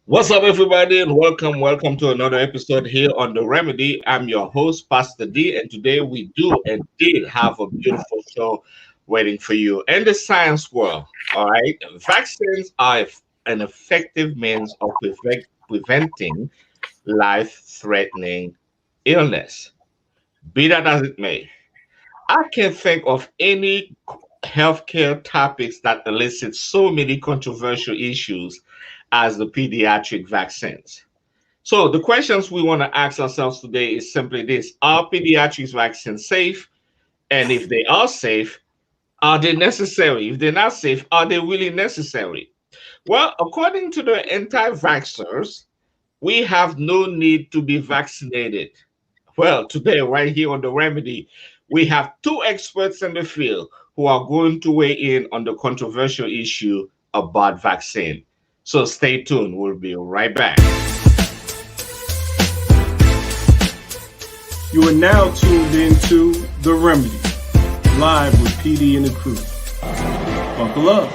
What's up, everybody, and welcome to another episode here on The Remedy. I'm your host, Pastor D, and today we do indeed have a beautiful show waiting for you. In the science world, all right, vaccines are an effective means of preventing life-threatening illness. Be that as it may, I can't think of any healthcare topics that elicit so many controversial issues as the pediatric vaccines. So the questions we want to ask ourselves today is simply this: are pediatric vaccines safe? And if they are safe, are they necessary? If they're not safe, are they really necessary? Well, according to the anti-vaxxers, we have no need to be vaccinated. Well, today, right here on The Remedy, we have two experts in the field who are going to weigh in on the controversial issue about vaccine. So stay tuned. We'll be right back. You are now tuned into The Remedy, live with PD and the crew. Buckle up.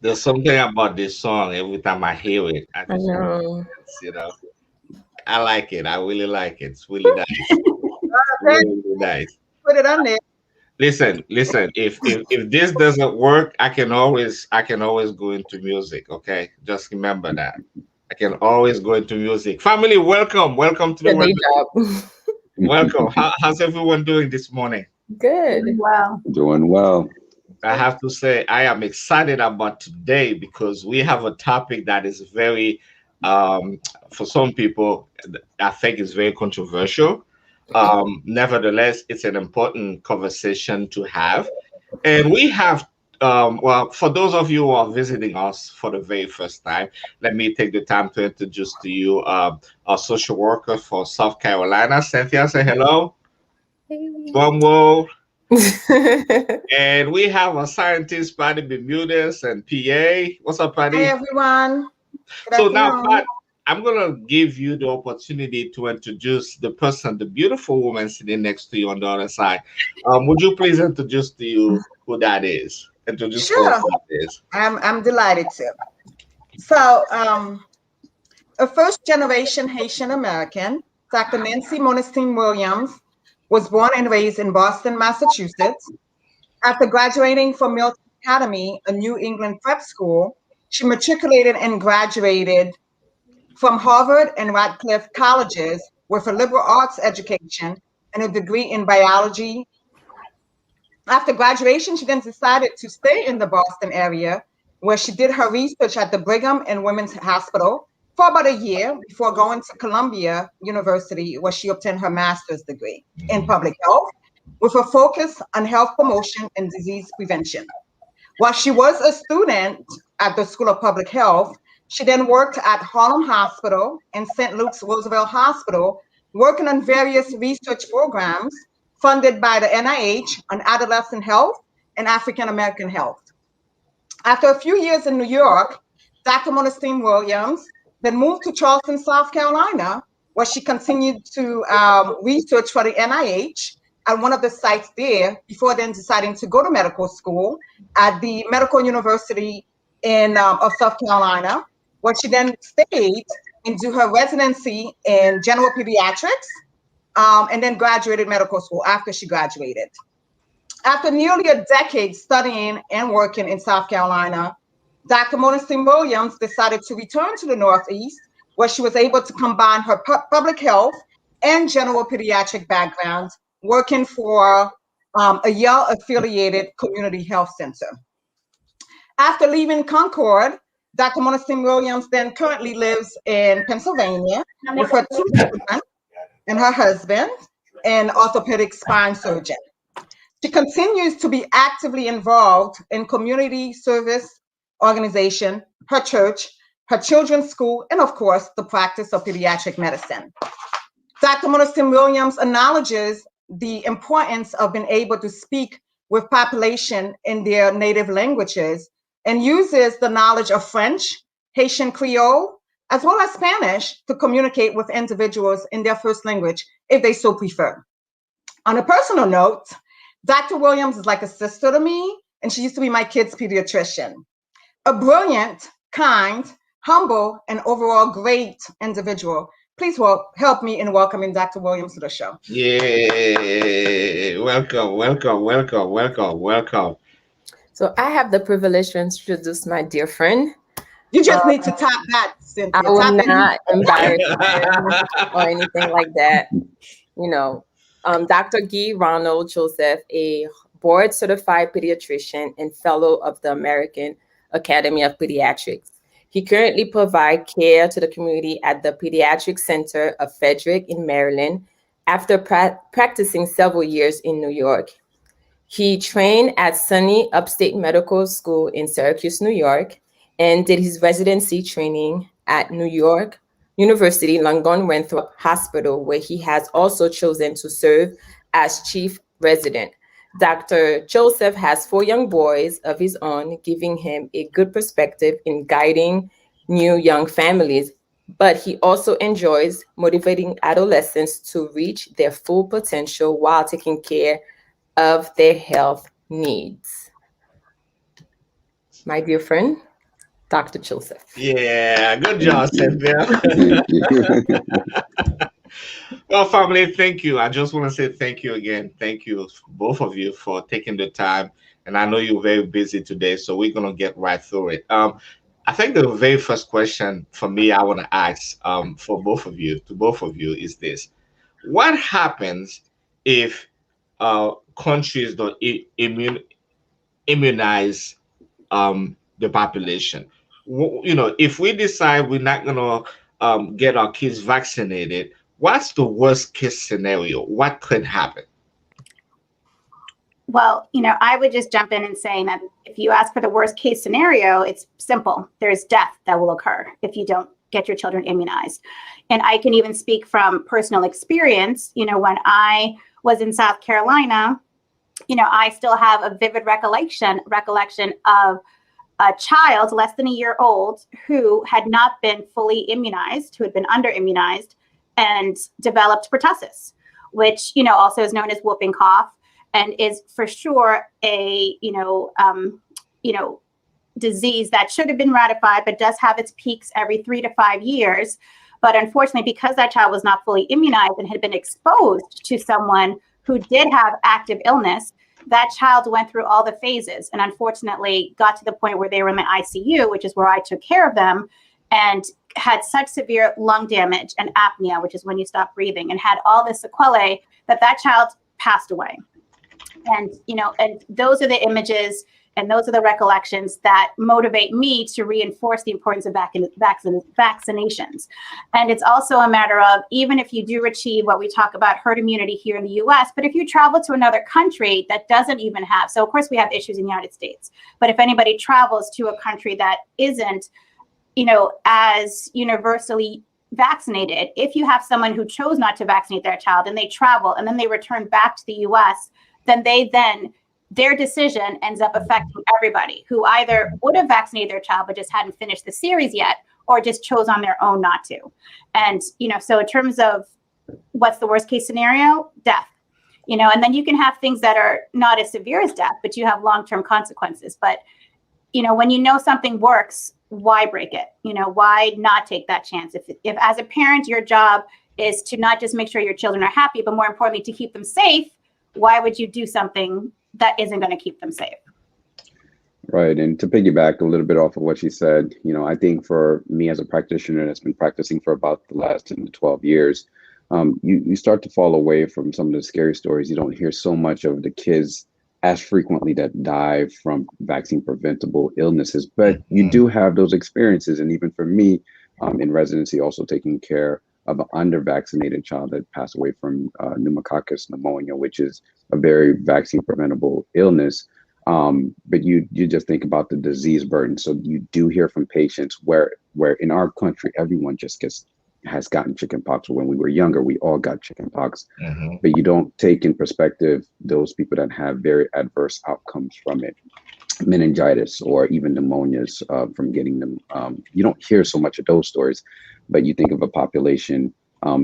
There's something about this song. Every time I hear it, I I just want to know. dance, I like it. I really like it. It's really nice. Really nice. Put it on there. Listen. If this doesn't work, I can always go into music. Okay, just remember that. I can always go into music. Family, welcome to the Good day web. job. Welcome. How's everyone doing this morning? Good. Wow. Doing well. I have to say I am excited about today because we have a topic that is very, for some people, I think is very controversial. Nevertheless, it's an important conversation to have. And we have, well, for those of you who are visiting us for the very first time, let me take the time to introduce to you our social worker for South Carolina. Cynthia, say hello. Drum roll. And we have a scientist, Patty Bermudez, and PA. What's up, Patty? Hi, everyone. Good So now, afternoon. Pat, I'm gonna give you the opportunity to introduce the person, the beautiful woman sitting next to you on the other side. Would you please introduce to you who that is? Introduce to us Sure. who that is. I'm delighted to. So, a first generation Haitian American, Dr. Nancy Monestime-Wlliams was born and raised in Boston, Massachusetts. After graduating from Milton Academy, a New England prep school, she matriculated and graduated from Harvard and Radcliffe colleges with a liberal arts education and a degree in biology. After graduation, she then decided to stay in the Boston area, where she did her research at the Brigham and Women's Hospital for about a year before going to Columbia University, where she obtained her master's degree in public health with a focus on health promotion and disease prevention. While she was a student at the School of Public Health, she then worked at Harlem Hospital and St. Luke's Roosevelt Hospital, working on various research programs funded by the NIH on adolescent health and African American health. After a few years in New York, Dr. Monestime-Wlliams then moved to Charleston, South Carolina, where she continued to research for the NIH at one of the sites there before then deciding to go to medical school at the Medical University of South Carolina, where she then stayed and do her residency in general pediatrics, and then graduated medical school after she graduated. After nearly a decade studying and working in South Carolina, Dr. Monestime-Wlliams decided to return to the Northeast, where she was able to combine her public health and general pediatric backgrounds, working for a Yale-affiliated community health center. After leaving Concord, Dr. Monestime-Wlliams then currently lives in Pennsylvania with her two children and her husband, an orthopedic spine surgeon. She continues to be actively involved in community service organization, her church, her children's school, and of course, the practice of pediatric medicine. Dr. Monestime-Wlliams acknowledges the importance of being able to speak with population in their native languages and uses the knowledge of French, Haitian Creole, as well as Spanish to communicate with individuals in their first language if they so prefer. On a personal note, Dr. Wlliams is like a sister to me, and she used to be my kid's pediatrician. A brilliant, kind, humble, and overall great individual. Please help me in welcoming Dr. Wlliams to the show. Yeah, welcome, welcome, welcome, welcome, welcome. So I have the privilege to introduce my dear friend. You just need to tap that, Cynthia. I will not embarrass her or anything like that. You know, Dr. Ronald Joseph, a board-certified pediatrician and fellow of the American Academy of Pediatrics. He currently provides care to the community at the Pediatric Center of Frederick in Maryland after practicing several years in New York. He trained at SUNY Upstate Medical School in Syracuse, New York, and did his residency training at New York University Langone Winthrop Hospital, where he has also chosen to serve as chief resident. Dr. Joseph has 4 young boys of his own, giving him a good perspective in guiding new young families, but he also enjoys motivating adolescents to reach their full potential while taking care of their health needs. My dear friend, Dr. Joseph. Yeah, good job, Cynthia. Well, family, thank you. I just want to say thank you again. Thank you, both of you, for taking the time. And I know you're very busy today, so we're going to get right through it. I think the very first question for me I want to ask to both of you is this. What happens if countries don't immunize the population? You know, if we decide we're not going to get our kids vaccinated, what's the worst case scenario? What could happen? Well, you know, I would just jump in and saying that if you ask for the worst case scenario, it's simple. There's death that will occur if you don't get your children immunized. And I can even speak from personal experience. You know, when I was in South Carolina, you know, I still have a vivid recollection of a child less than a year old who had not been fully immunized, who had been under immunized and developed pertussis, which, you know, also is known as whooping cough and is for sure a, disease that should have been ratified, but does have its peaks every 3 to 5 years. But unfortunately, because that child was not fully immunized and had been exposed to someone who did have active illness, that child went through all the phases and unfortunately got to the point where they were in the ICU, which is where I took care of them, and had such severe lung damage and apnea, which is when you stop breathing, and had all the sequelae that child passed away. And, you know, and those are the images and those are the recollections that motivate me to reinforce the importance of vaccinations. And it's also a matter of, even if you do achieve what we talk about herd immunity here in the US, but if you travel to another country that doesn't even have, so of course we have issues in the United States, but if anybody travels to a country that isn't, you know, as universally vaccinated, if you have someone who chose not to vaccinate their child and they travel and then they return back to the US, then their decision ends up affecting everybody who either would have vaccinated their child but just hadn't finished the series yet, or just chose on their own not to. And, you know, so in terms of what's the worst case scenario, death, you know, and then you can have things that are not as severe as death, but you have long-term consequences. But, you know, when you know something works, why break it? You know, why not take that chance? If as a parent, your job is to not just make sure your children are happy, but more importantly, to keep them safe, why would you do something that isn't going to keep them safe? Right. And to piggyback a little bit off of what she said, you know, I think for me as a practitioner that's been practicing for about the last 10 to 12 years, you start to fall away from some of the scary stories. You don't hear so much of the kids as frequently that die from vaccine preventable illnesses, but you do have those experiences. And even for me in residency, also taking care of an under-vaccinated child that passed away from pneumococcus pneumonia, which is a very vaccine-preventable illness. But you just think about the disease burden. So you do hear from patients where in our country, everyone just has gotten chickenpox. When we were younger, we all got chickenpox, but you don't take in perspective those people that have very adverse outcomes from it, meningitis or even pneumonias from getting them. You don't hear so much of those stories, but you think of a population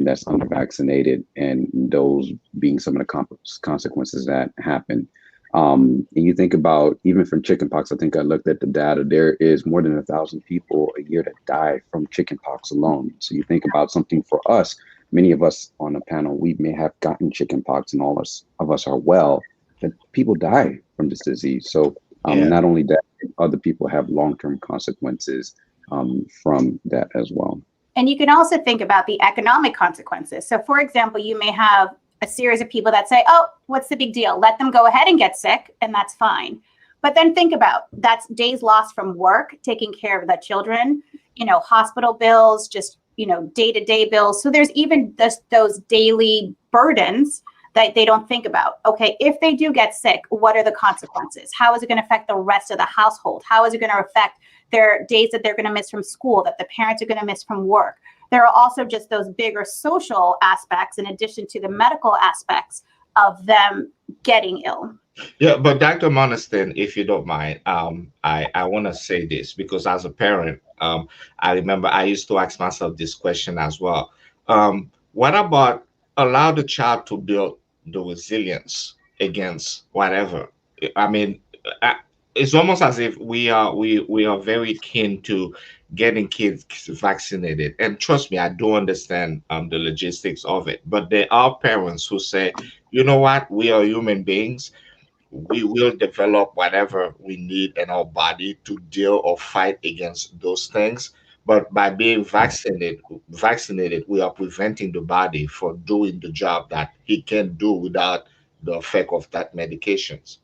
that's under-vaccinated and those being some of the consequences that happen. And you think about, even from chickenpox, I think I looked at the data, there is more than 1,000 people a year that die from chickenpox alone. So you think about something for us, many of us on the panel, we may have gotten chickenpox and all of us are well, but people die from this disease. So not only that, other people have long-term consequences from that as well. And you can also think about the economic consequences. So for example, you may have a series of people that say, oh, what's the big deal? Let them go ahead and get sick, and that's fine. But then think about, that's days lost from work, taking care of the children, hospital bills, just, day-to-day bills. So there's even those daily burdens that they don't think about. Okay, if they do get sick, what are the consequences? How is it going to affect the rest of the household? How is it going to affect their days that they're going to miss from school, that the parents are going to miss from work? There are also just those bigger social aspects in addition to the medical aspects of them getting ill. Yeah, but Dr. Monestime, if you don't mind, I want to say this because as a parent, I remember I used to ask myself this question as well. What about allow the child to build the resilience against whatever? I mean, it's almost as if we are very keen to getting kids vaccinated, and trust me, I do understand the logistics of it, but there are parents who say, you know what, we are human beings, we will develop whatever we need in our body to deal or fight against those things, but by being vaccinated we are preventing the body from doing the job that he can do without the effect of that medications.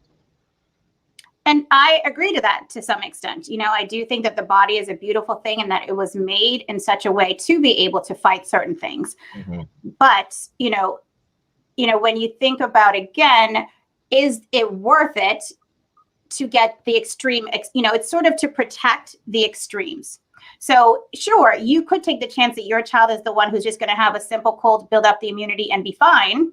And I agree to that to some extent. I do think that the body is a beautiful thing and that it was made in such a way to be able to fight certain things. But, when you think about, again, is it worth it to get the extreme, it's sort of to protect the extremes. So sure, you could take the chance that your child is the one who's just going to have a simple cold, build up the immunity and be fine.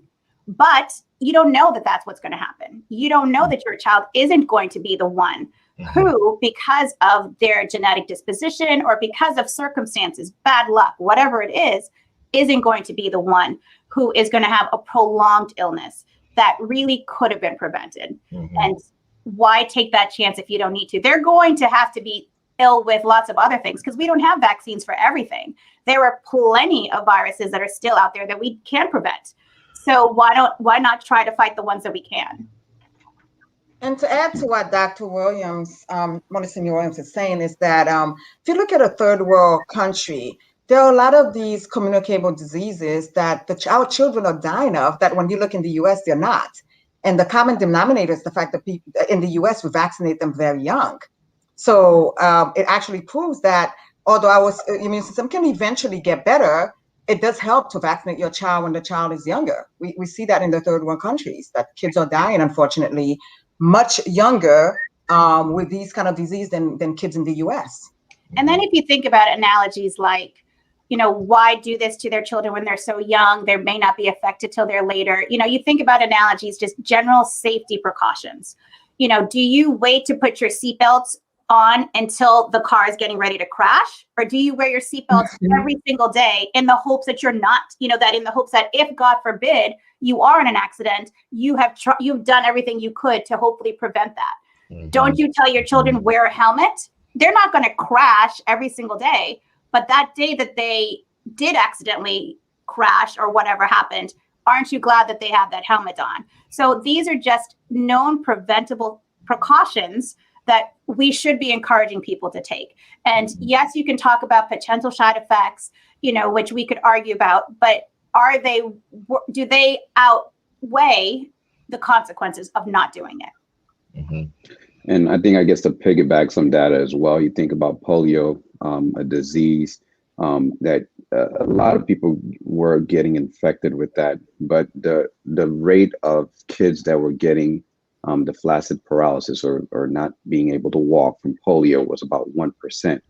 But you don't know that that's what's going to happen. You don't know that your child isn't going to be the one who, because of their genetic disposition or because of circumstances, bad luck, whatever it is, isn't going to be the one who is going to have a prolonged illness that really could have been prevented. And why take that chance if you don't need to? They're going to have to be ill with lots of other things because we don't have vaccines for everything. There are plenty of viruses that are still out there that we can prevent. So why not try to fight the ones that we can? And to add to what Dr. Monestime-Wlliams is saying is that if you look at a third world country, there are a lot of these communicable diseases that our children are dying of that when you look in the US, they're not. And the common denominator is the fact that people in the US, we vaccinate them very young. So it actually proves that although our immune system can eventually get better, it does help to vaccinate your child when the child is younger. We see that in the third world countries, that kids are dying, unfortunately, much younger with these kind of disease than kids in the US. And then if you think about analogies like, why do this to their children when they're so young? They may not be affected till they're later. You think about analogies, just general safety precautions. Do you wait to put your seatbelts on until the car is getting ready to crash? Or do you wear your seatbelts every single day in the hopes that you're not, that in the hopes that if God forbid you are in an accident, you've done everything you could to hopefully prevent that? Don't you tell your children wear a helmet? They're not going to crash every single day, but that day that they did accidentally crash or whatever happened, aren't you glad that they have that helmet on? So these are just known preventable precautions that we should be encouraging people to take. And yes, you can talk about potential side effects, which we could argue about, but do they outweigh the consequences of not doing it? And I think, I guess, to piggyback some data as well, you think about polio, a disease that a lot of people were getting infected with that, but the rate of kids that were getting the flaccid paralysis or not being able to walk from polio was about 1%.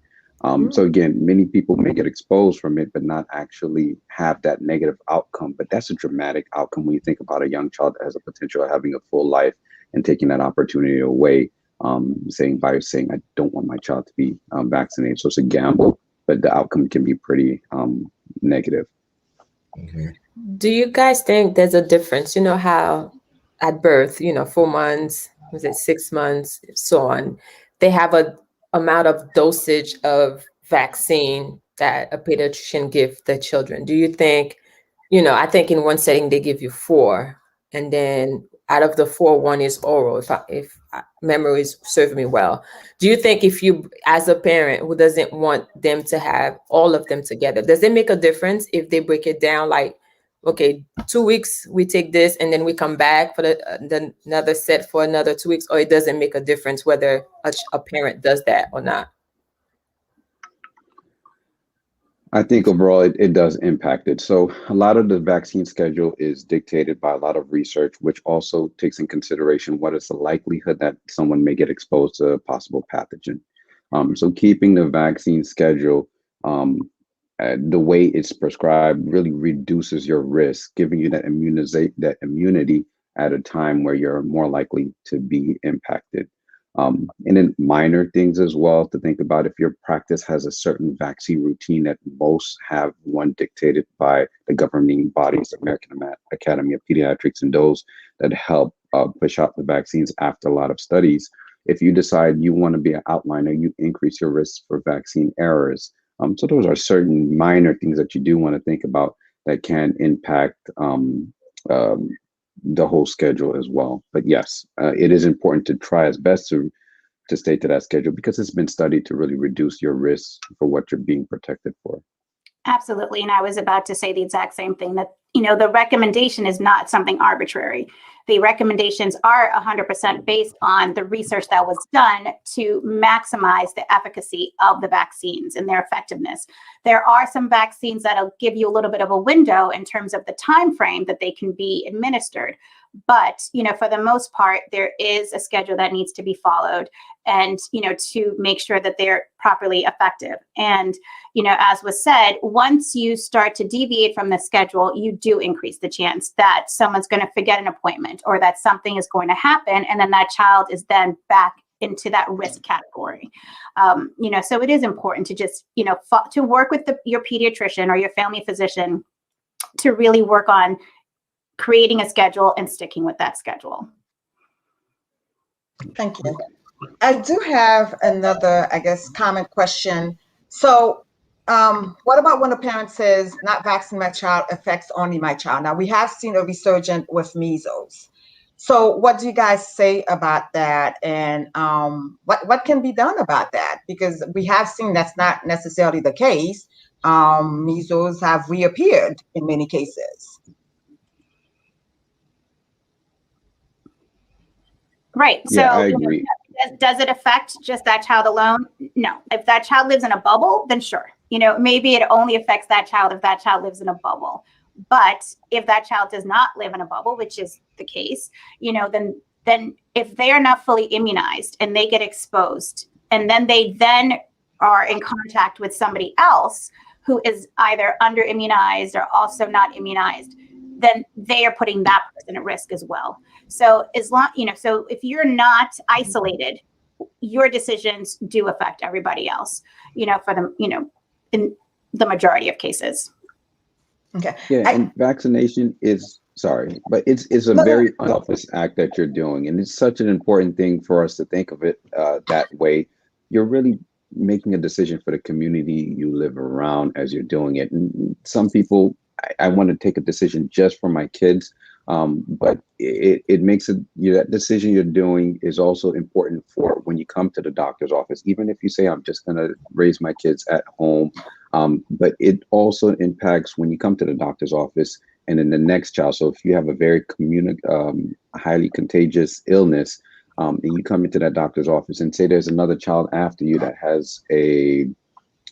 So again, many people may get exposed from it, but not actually have that negative outcome. But that's a dramatic outcome when you think about a young child that has a potential of having a full life and taking that opportunity away, saying I don't want my child to be vaccinated. So it's a gamble, but the outcome can be pretty negative. Do you guys think there's a difference? You know how at birth, 4 months, was it 6 months, so on, they have a amount of dosage of vaccine that a pediatrician give the children. Do you think, I think in one setting they give you 4, and then out of the 4, 1 is oral, if memory is serving me well. Do you think if you, as a parent who doesn't want them to have all of them together, does it make a difference if they break it down like, okay, 2 weeks we take this and then we come back for the another set for another 2 weeks, or it doesn't make a difference whether a parent does that or not? I think overall it does impact it. So a lot of the vaccine schedule is dictated by a lot of research, which also takes in consideration what is the likelihood that someone may get exposed to a possible pathogen. So keeping the vaccine schedule the way it's prescribed really reduces your risk, giving you that immunity at a time where you're more likely to be impacted. And then minor things as well to think about. If your practice has a certain vaccine routine that most have one dictated by the governing bodies, American Academy of Pediatrics, and those that help push out the vaccines after a lot of studies, if you decide you want to be an outliner, you increase your risk for vaccine errors. So those are certain minor things that you do want to think about that can impact the whole schedule as well. But yes, it is important to try as best to stay to that schedule because it's been studied to really reduce your risk for what you're being protected for. Absolutely. And I was about to say the exact same thing, that, the recommendation is not something arbitrary. The recommendations are 100% based on the research that was done to maximize the efficacy of the vaccines and their effectiveness. There are some vaccines that'll give you a little bit of a window in terms of the time frame that they can be administered. But, for the most part, there is a schedule that needs to be followed and, to make sure that they're properly effective. And, as was said, once you start to deviate from the schedule, you do increase the chance that someone's going to forget an appointment or that something is going to happen. And then that child is then back into that risk category. So it is important to just, to work with your pediatrician or your family physician to really work on creating a schedule and sticking with that schedule. Thank you. I do have another, common question. So what about when a parent says not vaccinating my child affects only my child? Now, we have seen a resurgence with measles. So what do you guys say about that? And what can be done about that? Because we have seen that's not necessarily the case. Measles have reappeared in many cases. Right. Yeah, so I agree. Does it affect just that child alone? No. If that child lives in a bubble, then sure. Maybe it only affects that child if that child lives in a bubble. But if that child does not live in a bubble, which is the case, then if they are not fully immunized and they get exposed, and then they are in contact with somebody else who is either under immunized or also not immunized, then they are putting that person at risk as well. So so if you're not isolated, your decisions do affect everybody else, for them, in the majority of cases. Okay. Yeah, and vaccination is, but it's a very unselfish act that you're doing. And it's such an important thing for us to think of it that way. You're really making a decision for the community you live around as you're doing it. And some people, I want to take a decision just for my kids, but it makes it, that decision you're doing is also important for when you come to the doctor's office, even if you say, I'm just going to raise my kids at home. But it also impacts when you come to the doctor's office and then the next child. So if you have a very highly contagious illness, and you come into that doctor's office and say there's another child after you that has a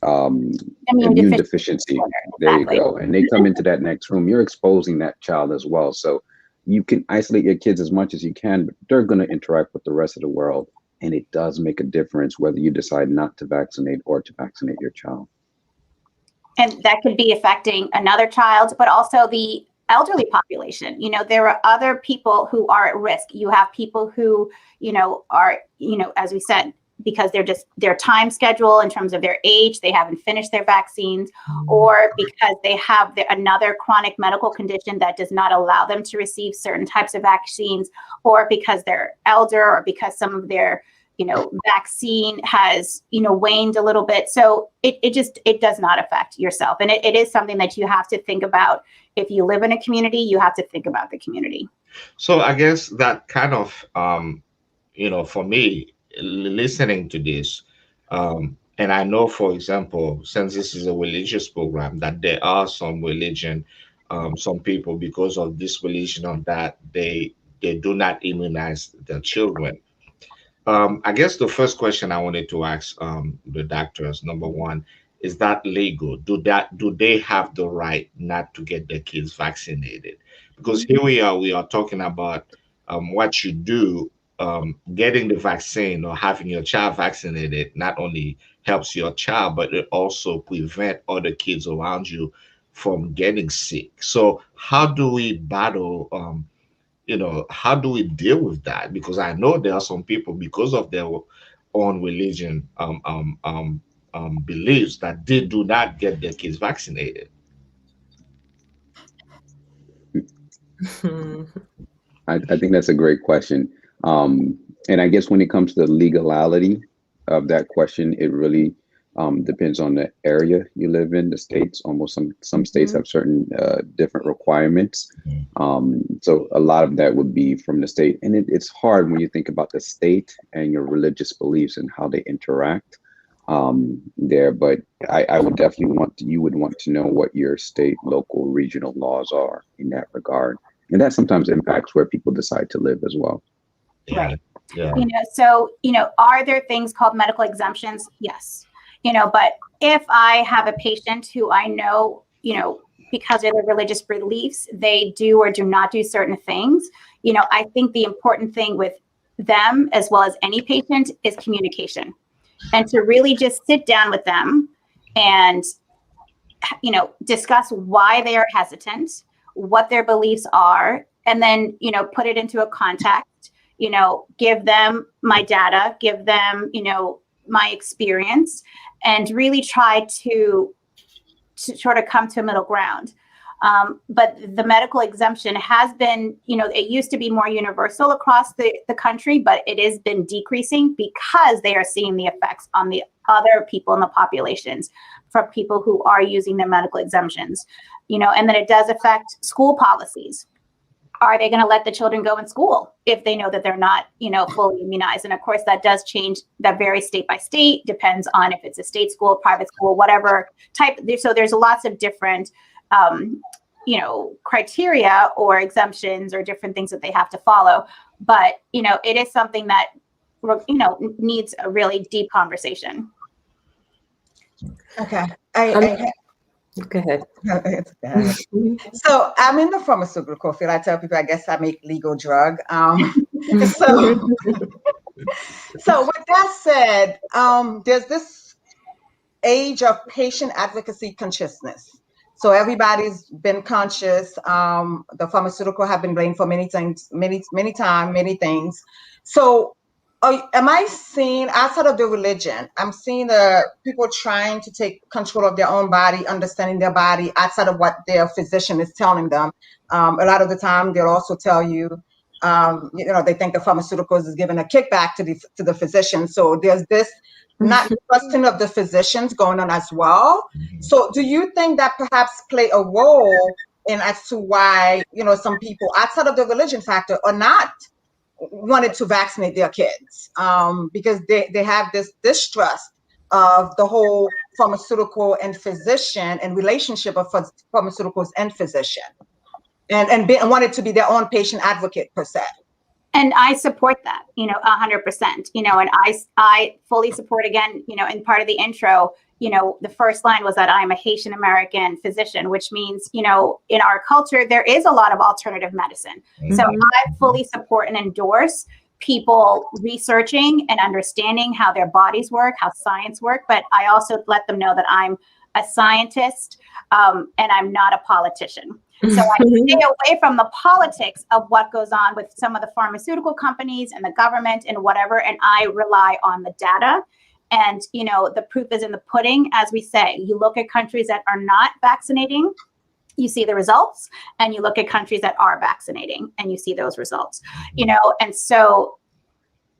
immune deficiency. There you Exactly. go. And they come into that next room. You're exposing that child as well. So you can isolate your kids as much as you can, but they're going to interact with the rest of the world. And it does make a difference whether you decide not to vaccinate or to vaccinate your child. And that could be affecting another child, but also the elderly population. There are other people who are at risk. You have people who, are, as we said, because they're just their time schedule in terms of their age, they haven't finished their vaccines, or because they have another chronic medical condition that does not allow them to receive certain types of vaccines, or because they're elder, or because some of their vaccine has, waned a little bit. So it does not affect yourself. And it is something that you have to think about. If you live in a community, you have to think about the community. So I guess that kind of, for me, listening to this, and I know, for example, since this is a religious program, that there are some religion, some people, because of this religion or that, they do not immunize their children. I guess the first question I wanted to ask the doctors, number one, is that legal? Do they have the right not to get their kids vaccinated? Because here we are talking about what you do. Getting the vaccine or having your child vaccinated not only helps your child, but it also prevent other kids around you from getting sick. So how do we battle? How do we deal with that? Because I know there are some people, because of their own religion beliefs, that they do not get their kids vaccinated. I think that's a great question. And I guess when it comes to the legality of that question, it really depends on the area you live in, the states. Almost some states have certain different requirements. So a lot of that would be from the state. And it's hard when you think about the state and your religious beliefs and how they interact there. But I would definitely you would want to know what your state, local, regional laws are in that regard. And that sometimes impacts where people decide to live as well. Right. Yeah. So, are there things called medical exemptions? Yes. But if I have a patient who I know, because of their religious beliefs, they do or do not do certain things, I think the important thing with them, as well as any patient, is communication. And to really just sit down with them and, discuss why they are hesitant, what their beliefs are, and then, put it into a context, give them my data, give them, my experience, and really try to sort of come to a middle ground. But the medical exemption has been, it used to be more universal across the country, but it has been decreasing because they are seeing the effects on the other people in the populations from people who are using their medical exemptions, and then it does affect school policies. Are they going to let the children go in school if they know that they're not, fully immunized? And of course, that does change. That varies state by state, depends on if it's a state school, private school, whatever type. So there's lots of different, criteria or exemptions or different things that they have to follow. But, it is something that, needs a really deep conversation. Okay. Go ahead. So I'm in the pharmaceutical field. I tell people, I guess I make legal drug. So with that said, there's this age of patient advocacy consciousness. So everybody's been conscious. The pharmaceutical have been blamed for many things, many things. So am I seeing, outside of the religion, I'm seeing the people trying to take control of their own body, understanding their body outside of what their physician is telling them. A lot of the time, they'll also tell you, they think the pharmaceuticals is giving a kickback to the physician. So there's this not trusting of the physicians going on as well. So do you think that perhaps play a role in as to why, some people outside of the religion factor are not wanted to vaccinate their kids because they have this distrust of the whole pharmaceutical and physician and relationship of pharmaceuticals and physician, and wanted to be their own patient advocate per se. And I support that, 100%, and I fully support, again, in part of the intro, the first line was that I'm a Haitian American physician, which means, in our culture, there is a lot of alternative medicine. So I fully support and endorse people researching and understanding how their bodies work, how science work. But I also let them know that I'm a scientist and I'm not a politician. So I stay away from the politics of what goes on with some of the pharmaceutical companies and the government and whatever. And I rely on the data. And, the proof is in the pudding, as we say. You look at countries that are not vaccinating, you see the results, and you look at countries that are vaccinating and you see those results, and so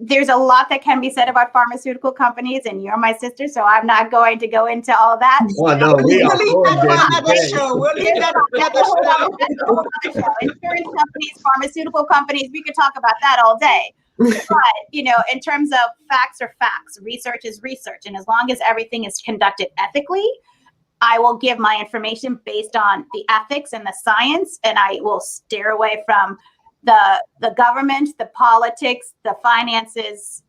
there's a lot that can be said about pharmaceutical companies, and you're my sister, so I'm not going to go into all that. Oh, no, we are We'll leave that for another show. We'll leave that for another show. Insurance companies, pharmaceutical companies, we could talk about that all day. But, in terms of facts are facts, research is research. And as long as everything is conducted ethically, I will give my information based on the ethics and the science, and I will steer away from the government, the politics, the finances.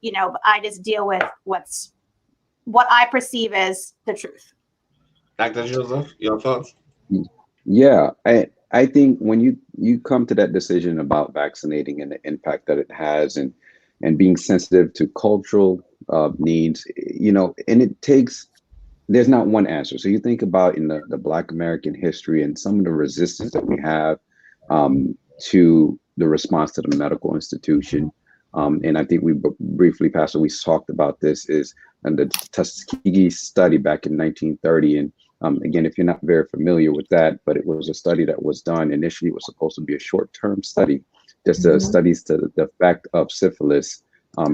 I just deal with what I perceive as the truth. Dr. Joseph, your thoughts? Yeah, I think when you come to that decision about vaccinating and the impact that it has, and being sensitive to cultural needs, and it takes, there's not one answer. So you think about in the Black American history and some of the resistance that we have to the response to the medical institution. And I think we briefly, Pastor, we talked about this, is the Tuskegee study back in 1930. And again, if you're not very familiar with that, but it was a study that was done. Initially, it was supposed to be a short-term study, just studies to the effect of syphilis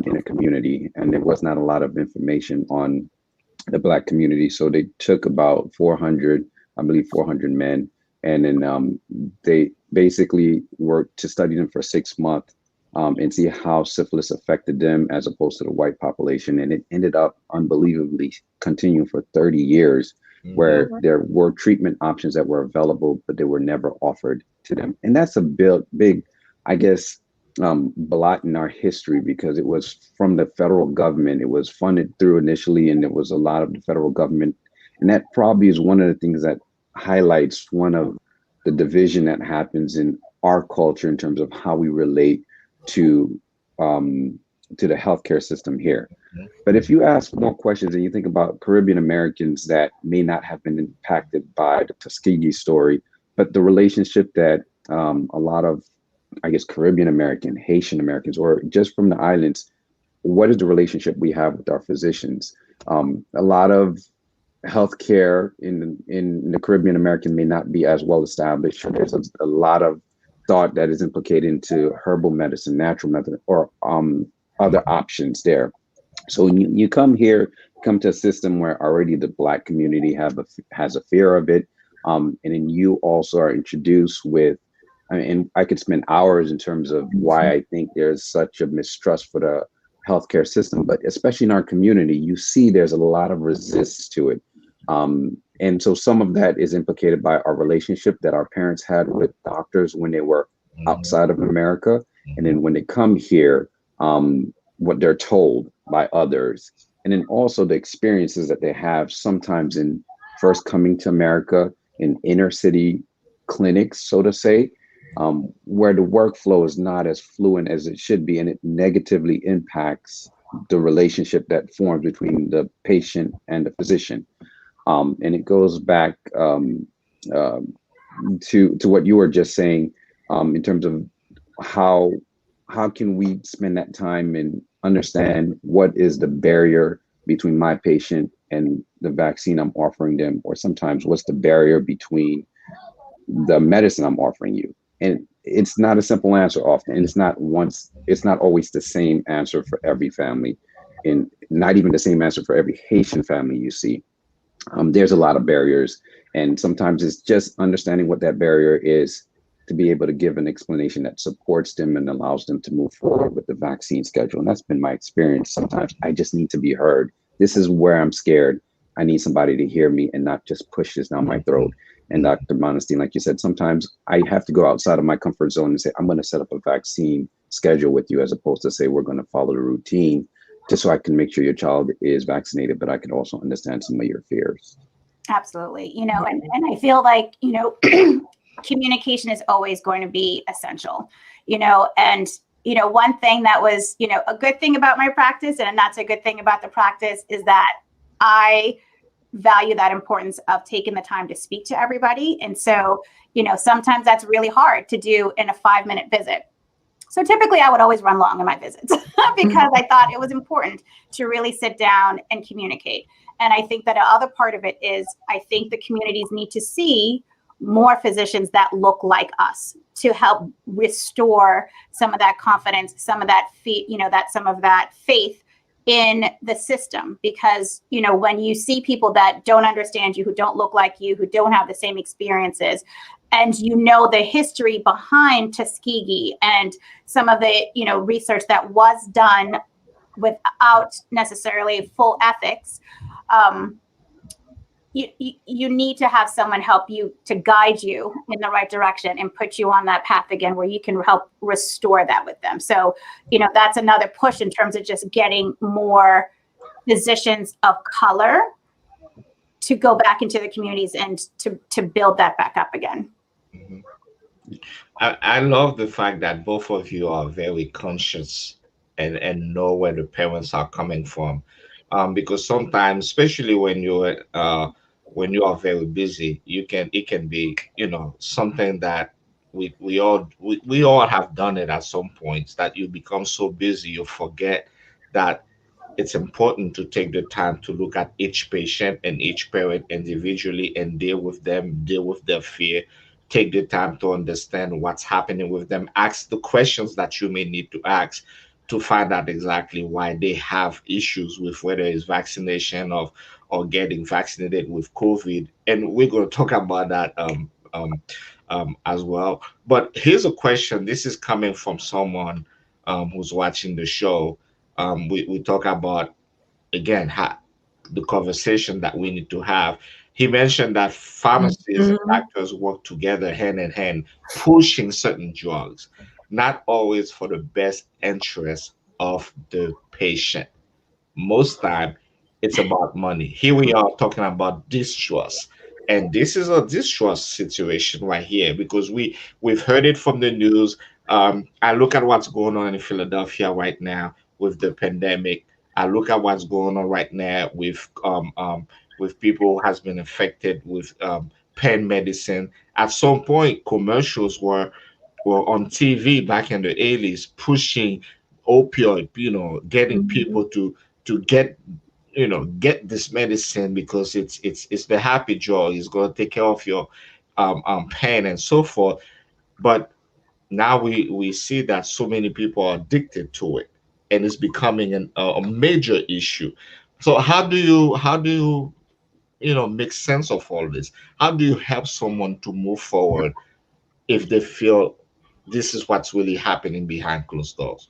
in a community. And there was not a lot of information on the Black community. So they took about 400 men, and then they basically worked to study them for 6 months and see how syphilis affected them as opposed to the white population. And it ended up unbelievably continuing for 30 years, where there were treatment options that were available, but they were never offered to them. And that's a big, I guess, blot in our history, because it was from the federal government. It was funded through initially, and it was a lot of the federal government. And that probably is one of the things that highlights one of the division that happens in our culture in terms of how we relate to the healthcare system here. But if you ask more questions and you think about Caribbean Americans that may not have been impacted by the Tuskegee story, but the relationship that a lot of, I guess, Caribbean American, Haitian Americans, or just from the islands, what is the relationship we have with our physicians? A lot of healthcare in the Caribbean American may not be as well established. There's a lot of thought that is implicated into herbal medicine, natural method, or other options there. So when you come here, come to a system where already the Black community has a fear of it, and then you also are introduced with, and I could spend hours in terms of why I think there's such a mistrust for the healthcare system, but especially in our community, you see there's a lot of resistance to it. And so some of that is implicated by our relationship that our parents had with doctors when they were outside of America. And then when they come here, what they're told by others. And then also the experiences that they have sometimes in first coming to America in inner city clinics, so to say, where the workflow is not as fluent as it should be, and it negatively impacts the relationship that forms between the patient and the physician. And it goes back to what you were just saying in terms of how can we spend that time and understand what is the barrier between my patient and the vaccine I'm offering them, or sometimes what's the barrier between the medicine I'm offering you. And it's not a simple answer often, and it's not always the same answer for every family, and not even the same answer for every Haitian family you see. There's a lot of barriers, and sometimes it's just understanding what that barrier is to be able to give an explanation that supports them and allows them to move forward with the vaccine schedule. And that's been my experience. Sometimes I just need to be heard. This is where I'm scared. I need somebody to hear me and not just push this down my throat. And Dr. Monestime, like you said, sometimes I have to go outside of my comfort zone and say, I'm going to set up a vaccine schedule with you, as opposed to say, we're going to follow the routine. just so I can make sure your child is vaccinated, but I can also understand some of your fears. Absolutely. You know, and I feel like, you know, communication is always going to be essential, you know, and, you know, one thing that was, you know, a good thing about my practice, and that's a good thing about the practice, is that I value that importance of taking the time to speak to everybody. And so, you know, sometimes that's really hard to do in a 5-minute visit. So typically I would always run long in my visits because I thought it was important to really sit down and communicate. And I think that the other part of it is I think the communities need to see more physicians that look like us to help restore some of that confidence, some of that some of that faith in the system. Because, you know, when you see people that don't understand you, who don't look like you, who don't have the same experiences, and you know the history behind Tuskegee and some of the, you know, research that was done without necessarily full ethics, you need to have someone help you to guide you in the right direction and put you on that path again where you can help restore that with them. So, you know, that's another push in terms of just getting more physicians of color to go back into the communities and to build that back up again. Mhm. I love the fact that both of you are very conscious and know where the parents are coming from, because sometimes, especially when you are very busy, it can be, you know, something that we all have done it at some points, that you become so busy you forget that it's important to take the time to look at each patient and each parent individually and deal with them, deal with their fear, take the time to understand what's happening with them, ask the questions that you may need to ask to find out exactly why they have issues with whether it's vaccination or getting vaccinated with COVID. And we're going to talk about that as well. But here's a question. This is coming from someone who's watching the show. We talk about, again, the conversation that we need to have. He mentioned that pharmacists and Mhm. doctors work together hand in hand, pushing certain drugs, not always for the best interest of the patient. Most time, it's about money. Here we are talking about distrust, and this is a distrust situation right here because we've heard it from the news. I look at what's going on in Philadelphia right now with the pandemic. I look at what's going on right now with people who has been affected with pain medicine. At some point, commercials were on TV back in the 80s pushing opioid, you know, getting Mhm. people to get, you know, get this medicine because it's the happy jaw. It's going to take care of your pain and so forth. But now we see that so many people are addicted to it, and it's becoming a major issue. So how do you you know make sense of all this? How do you help someone to move forward if they feel this is what's really happening behind closed doors?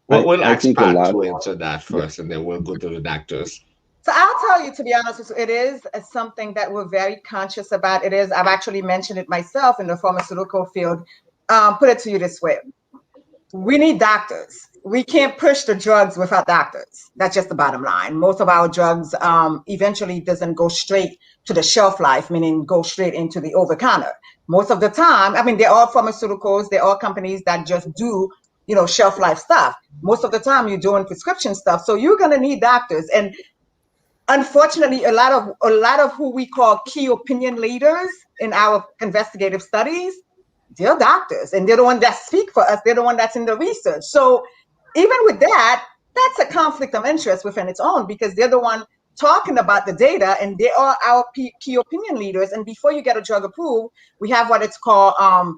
Well, we'll I ask think a Pat lot. to answer that Yeah. first, and then we'll go to the doctors. So I'll tell you, to be honest, it is something that we're very conscious about. It is, I've actually mentioned it myself in the pharmaceutical field. Put it to you this way. We need doctors. We can't push the drugs without doctors. That's just the bottom line. Most of our drugs eventually doesn't go straight to the shelf life, meaning go straight into the over counter. Most of the time, I mean, they're all pharmaceuticals. They're all companies that just do, you know, shelf life stuff. Most of the time, you're doing prescription stuff. So you're going to need doctors. And unfortunately, a lot of who we call key opinion leaders in our investigative studies, they're doctors, and they're the one that speak for us. They're the one that's in the research. So even with that, that's a conflict of interest within its own, because they're the one talking about the data, and they are our key opinion leaders. And before you get a drug approved, we have what it's called an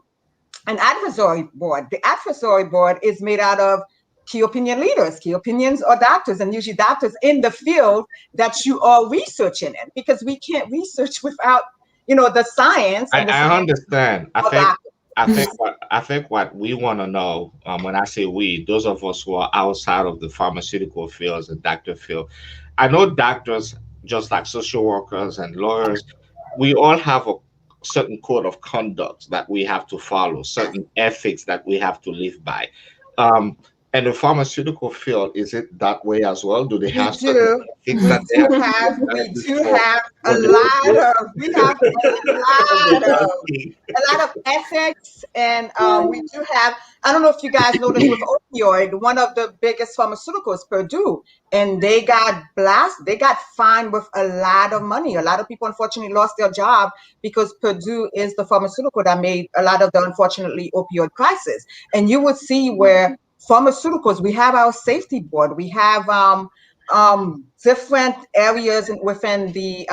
advisory board. The advisory board is made out of key opinion leaders, key opinions or doctors, and usually doctors in the field that you are researching in, because we can't research without, you know, the science, and the I science understand. of doctors. I think what we want to know, when I say we, those of us who are outside of the pharmaceutical fields and doctor field, I know doctors, just like social workers and lawyers, we all have a certain code of conduct that we have to follow, certain ethics that we have to live by. Um, And the pharmaceutical field, is it that way as well? Do they have certain benefits We that they do have to have, we establish do for have a when they lot produce? of, we have a lot of ethics, and we do have, I don't know if you guys noticed with opioid, one of the biggest pharmaceuticals, Purdue, and they got they got fined with a lot of money. A lot of people unfortunately lost their job because Purdue is the pharmaceutical that made a lot of the unfortunately opioid crisis. And you would see where pharmaceuticals, we have our safety board, we have different areas within the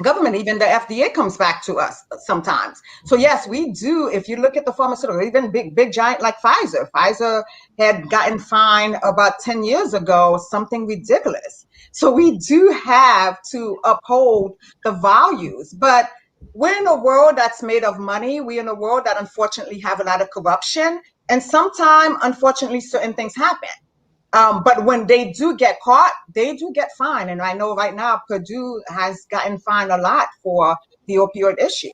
government, even the FDA comes back to us sometimes. So yes, we do. If you look at the pharmaceutical, even big giant like Pfizer had gotten fined about 10 years ago, something ridiculous. So we do have to uphold the values, but we're in a world that's made of money. We're in a world that unfortunately have a lot of corruption, and sometimes unfortunately certain things happen. But when they do get caught, they do get fined. And I know right now Purdue has gotten fined a lot for the opioid issue.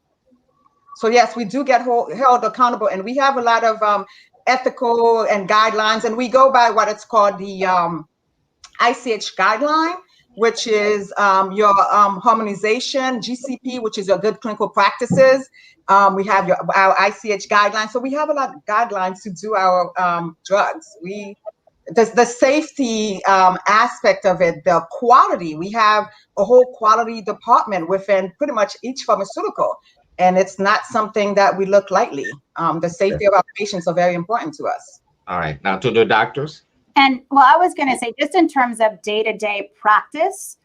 So yes, we do get held accountable, and we have a lot of ethical and guidelines, and we go by what it's called the ICH guideline, which is your harmonization, GCP, which is your good clinical practices. We have our ICH guidelines. So we have a lot of guidelines to do our drugs. The safety aspect of it, the quality, we have a whole quality department within pretty much each pharmaceutical, and it's not something that we look lightly. The safety of our patients are very important to us. All right, now to the doctors. And well, I was going to say, just in terms of day-to-day practice,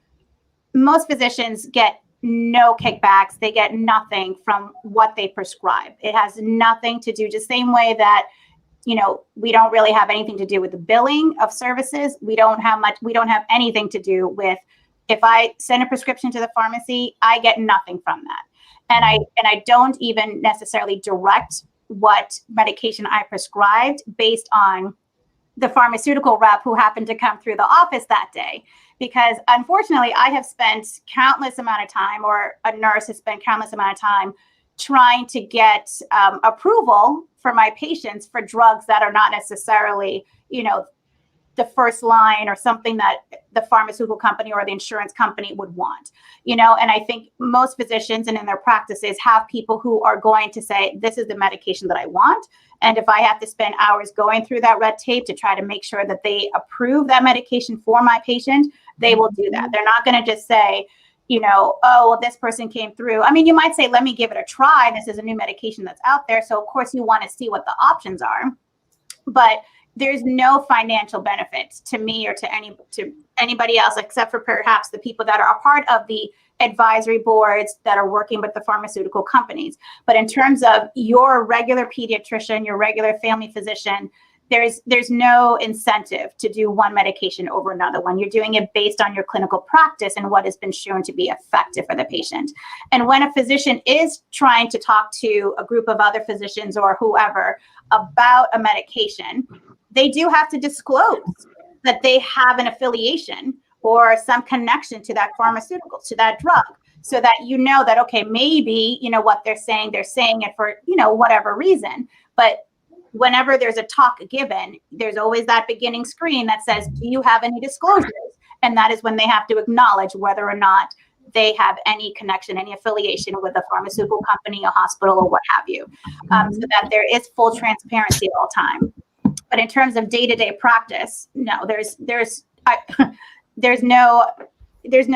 most physicians get no kickbacks. They get nothing from what they prescribe. It has nothing to do, just same way that, you know, we don't really have anything to do with the billing of services. We don't have anything to do with, if I send a prescription to the pharmacy, I get nothing from that. And I don't even necessarily direct what medication I prescribed based on the pharmaceutical rep who happened to come through the office that day. Because unfortunately, I have spent countless amount of time, or a nurse has spent countless amount of time trying to get approval for my patients for drugs that are not necessarily, you know, the first line or something that the pharmaceutical company or the insurance company would want, you know. And I think most physicians and in their practices have people who are going to say, this is the medication that I want. And if I have to spend hours going through that red tape to try to make sure that they approve that medication for my patient, they will do that. They're not going to just say, you know, oh, well, this person came through. I mean, you might say, let me give it a try. This is a new medication that's out there. So of course you want to see what the options are, but there's no financial benefit to me or to anybody else, except for perhaps the people that are a part of the advisory boards that are working with the pharmaceutical companies. But in terms of your regular pediatrician, your regular family physician, there's no incentive to do one medication over another one. You're doing it based on your clinical practice and what has been shown to be effective for the patient. And when a physician is trying to talk to a group of other physicians or whoever about a medication, they do have to disclose that they have an affiliation or some connection to that pharmaceutical, to that drug, so that you know that, okay, maybe, you know, what they're saying it for, you know, whatever reason. But whenever there's a talk given, there's always that beginning screen that says, do you have any disclosures? And that is when they have to acknowledge whether or not they have any connection, any affiliation with a pharmaceutical company, a hospital, or what have you, so that there is full transparency at all time. But in terms of day-to-day practice, no, there's no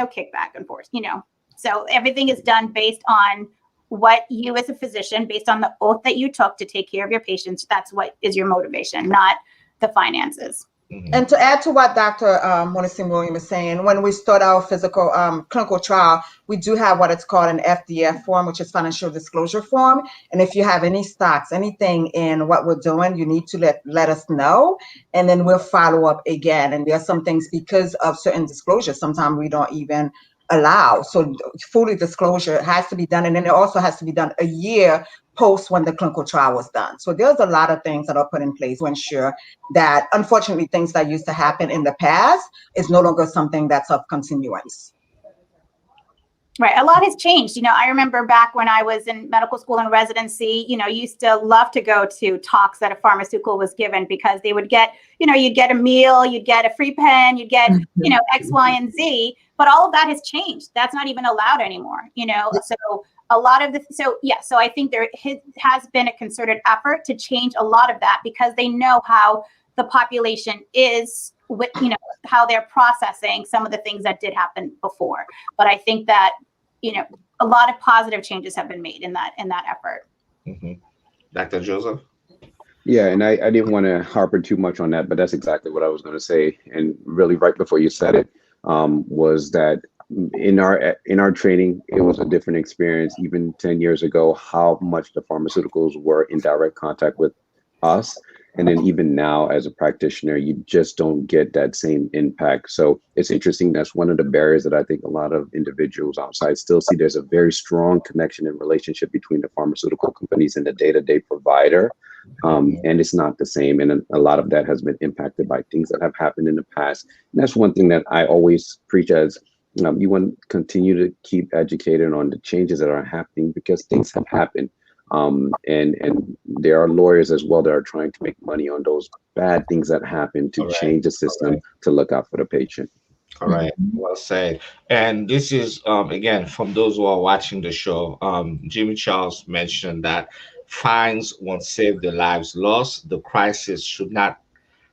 kickback, of course, you know. So everything is done based on what you as a physician, based on the oath that you took to take care of your patients. That's what is your motivation, not the finances. And to add to what Dr. Monestime-Wlliams is saying, when we start our physical clinical trial, we do have what it's called an FDF form, which is financial disclosure form. And if you have any stocks, anything in what we're doing, you need to let us know, and then we'll follow up again. And there are some things, because of certain disclosures, sometimes we don't even allow. So fully disclosure has to be done, and then it also has to be done a year post when the clinical trial was done. So there's a lot of things that are put in place to ensure that, unfortunately, things that used to happen in the past is no longer something that's of continuance. Right. A lot has changed. I remember back when I was in medical school and residency, used to love to go to talks that a pharmaceutical was given because they would get, you'd get a meal, you'd get a free pen, you'd get, X, Y, and Z. But all of that has changed. That's not even allowed anymore, So a lot of so I think there has been a concerted effort to change a lot of that because they know how the population is with, how they're processing some of the things that did happen before. But I think that, a lot of positive changes have been made in that effort. Mm-hmm. Dr. Joseph? Yeah, and I didn't want to harper too much on that, but that's exactly what I was going to say. And really right before you said it, was that in our training, it was a different experience even 10 years ago, how much the pharmaceuticals were in direct contact with us. And then even now as a practitioner, you just don't get that same impact. So it's interesting. That's one of the barriers that I think a lot of individuals outside still see. There's a very strong connection and relationship between the pharmaceutical companies and the day-to-day provider. And it's not the same. And a lot of that has been impacted by things that have happened in the past. And that's one thing that I always preach as, you want to continue to keep educated on the changes that are happening because things have happened. And there are lawyers as well that are trying to make money on those bad things that happen to change the system to look out for the patient. All right, well said. And this is again from those who are watching the show. Jimmy Charles mentioned that fines won't save the lives lost. The crisis should not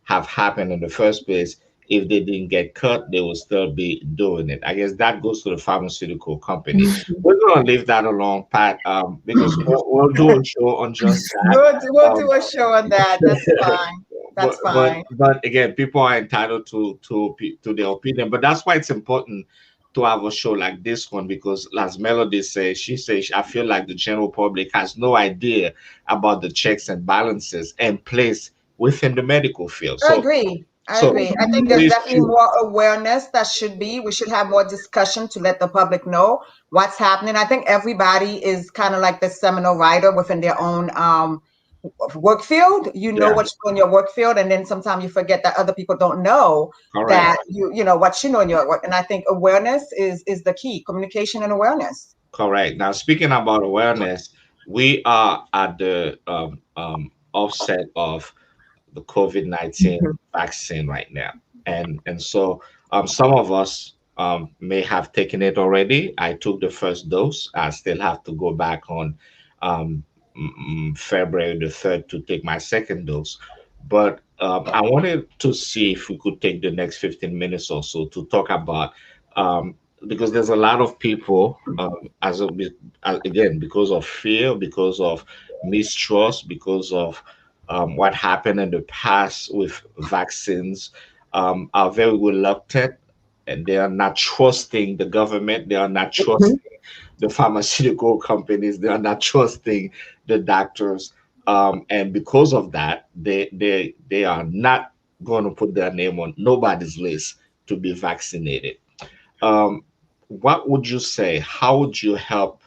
have happened in the first place. If they didn't get cut, they will still be doing it. I guess that goes to the pharmaceutical company. We're going to leave that alone, Pat, because we'll do a show on just that. We'll do a show on that. That's fine. That's fine. But again, people are entitled to their opinion. But that's why it's important to have a show like this one because, as Melody says, she says, I feel like the general public has no idea about the checks and balances in place within the medical field. I agree. I agree. I think there's definitely more awareness that should be. We should have more discussion to let the public know what's happening. I think everybody is kind of like the seminal writer within their own work field. You know what you know in your work field, and then sometimes you forget that other people don't know that you know what you know in your work. And I think awareness is the key. Communication and awareness. Correct. Now, speaking about awareness, we are at the offset of the COVID-19 vaccine right now. And so some of us may have taken it already. I took the first dose. I still have to go back on February the 3rd to take my second dose. But I wanted to see if we could take the next 15 minutes or so to talk about, because there's a lot of people, again, because of fear, because of mistrust, because of what happened in the past with vaccines, are very reluctant and they are not trusting the government. They are not trusting the pharmaceutical companies. They are not trusting the doctors. And because of that, they are not going to put their name on nobody's list to be vaccinated. What would you say? How would you help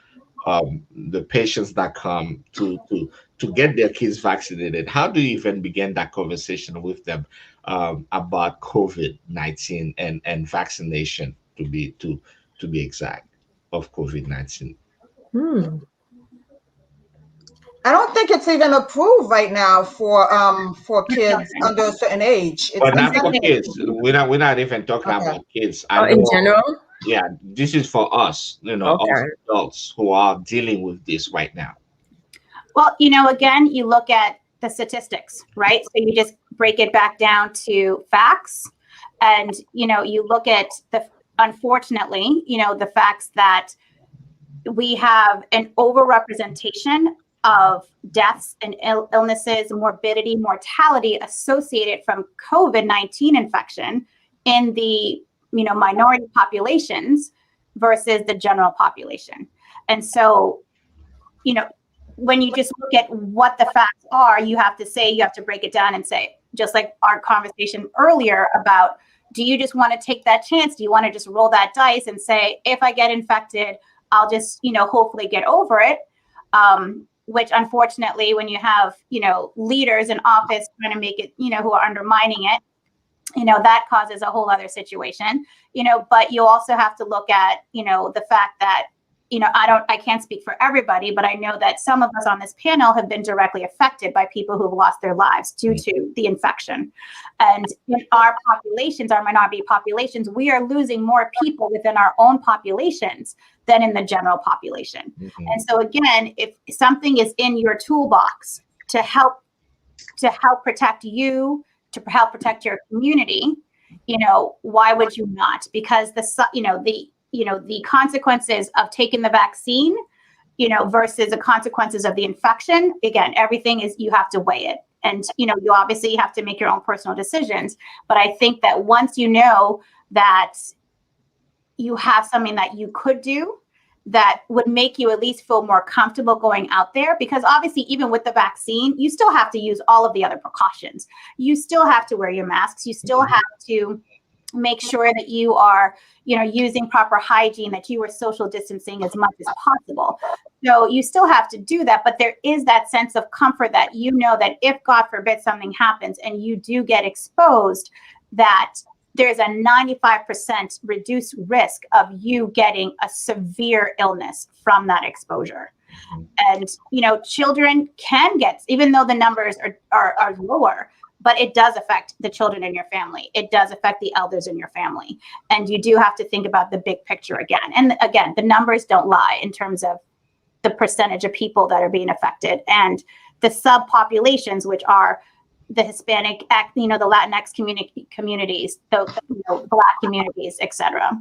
the patients that come to get their kids vaccinated? How do you even begin that conversation with them about COVID-19 and vaccination to be exact of COVID-19? I don't think it's even approved right now for kids under a certain age. But not for kids. We're not even talking about kids. In general? Yeah, this is for us, us adults who are dealing with this right now. Well, again, you look at the statistics, right? So you just break it back down to facts. And, you look at unfortunately, the facts that we have an overrepresentation of deaths and illnesses, morbidity, mortality associated from COVID-19 infection in the minority populations versus the general population. And so, when you just look at what the facts are, you have to break it down and say, just like our conversation earlier about, do you just want to take that chance? Do you want to just roll that dice and say, if I get infected, I'll just, hopefully get over it? Which unfortunately, when you have, leaders in office trying to make it, who are undermining it, that causes a whole other situation, but you also have to look at, the fact that, I can't speak for everybody, but I know that some of us on this panel have been directly affected by people who've lost their lives due to the infection. And in our populations, our minority populations, we are losing more people within our own populations than in the general population. And so again, if something is in your toolbox to help protect you, to help protect your community, why would you not? Because the consequences of taking the vaccine, versus the consequences of the infection, again, everything is, you have to weigh it. And, you obviously have to make your own personal decisions. But I think that once you know that you have something that you could do that would make you at least feel more comfortable going out there, because obviously even with the vaccine, you still have to use all of the other precautions. You still have to wear your masks. You still have to make sure that you are, using proper hygiene, that you are social distancing as much as possible. So you still have to do that, but there is that sense of comfort that that if God forbid something happens and you do get exposed, that there's a 95% reduced risk of you getting a severe illness from that exposure. And, children can get, even though the numbers are lower, but it does affect the children in your family. It does affect the elders in your family. And you do have to think about the big picture again. And again, the numbers don't lie in terms of the percentage of people that are being affected and the subpopulations, which are the Hispanic, the Latinx communities, the Black communities, etc.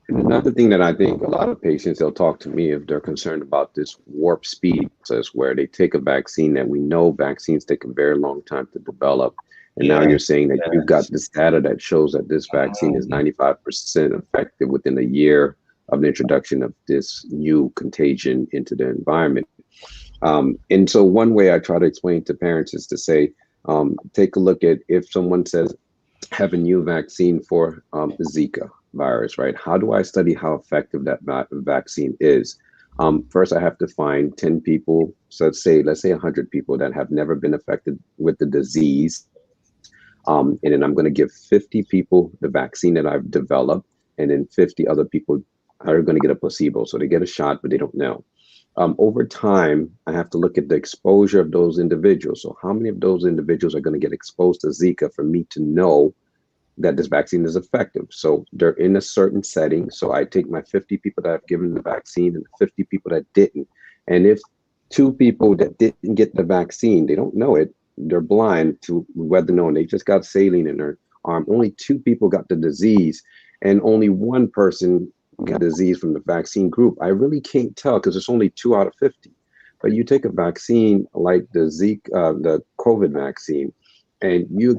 Another thing that I think a lot of patients, they'll talk to me if they're concerned about this warp speed process where they take a vaccine that we know vaccines take a very long time to develop. And now you're saying that you've got this data that shows that this vaccine is 95% effective within a year of the introduction of this new contagion into the environment. And so one way I try to explain to parents is to say, take a look at if someone says, have a new vaccine for Zika virus, right? How do I study how effective that vaccine is? First, I have to find 10 people. So let's say 100 people that have never been affected with the disease. And then I'm going to give 50 people the vaccine that I've developed. And then 50 other people are going to get a placebo. So they get a shot, but they don't know. Over time, I have to look at the exposure of those individuals. So how many of those individuals are going to get exposed to Zika for me to know that this vaccine is effective? So they're in a certain setting. So I take my 50 people that have given the vaccine and 50 people that didn't. And if 2 people that didn't get the vaccine, they don't know it, they're blind to whether known, they just got saline in their arm. Only 2 people got the disease and only 1 person got disease from the vaccine group. I really can't tell because it's only 2 out of 50. But you take a vaccine like the the COVID vaccine, and you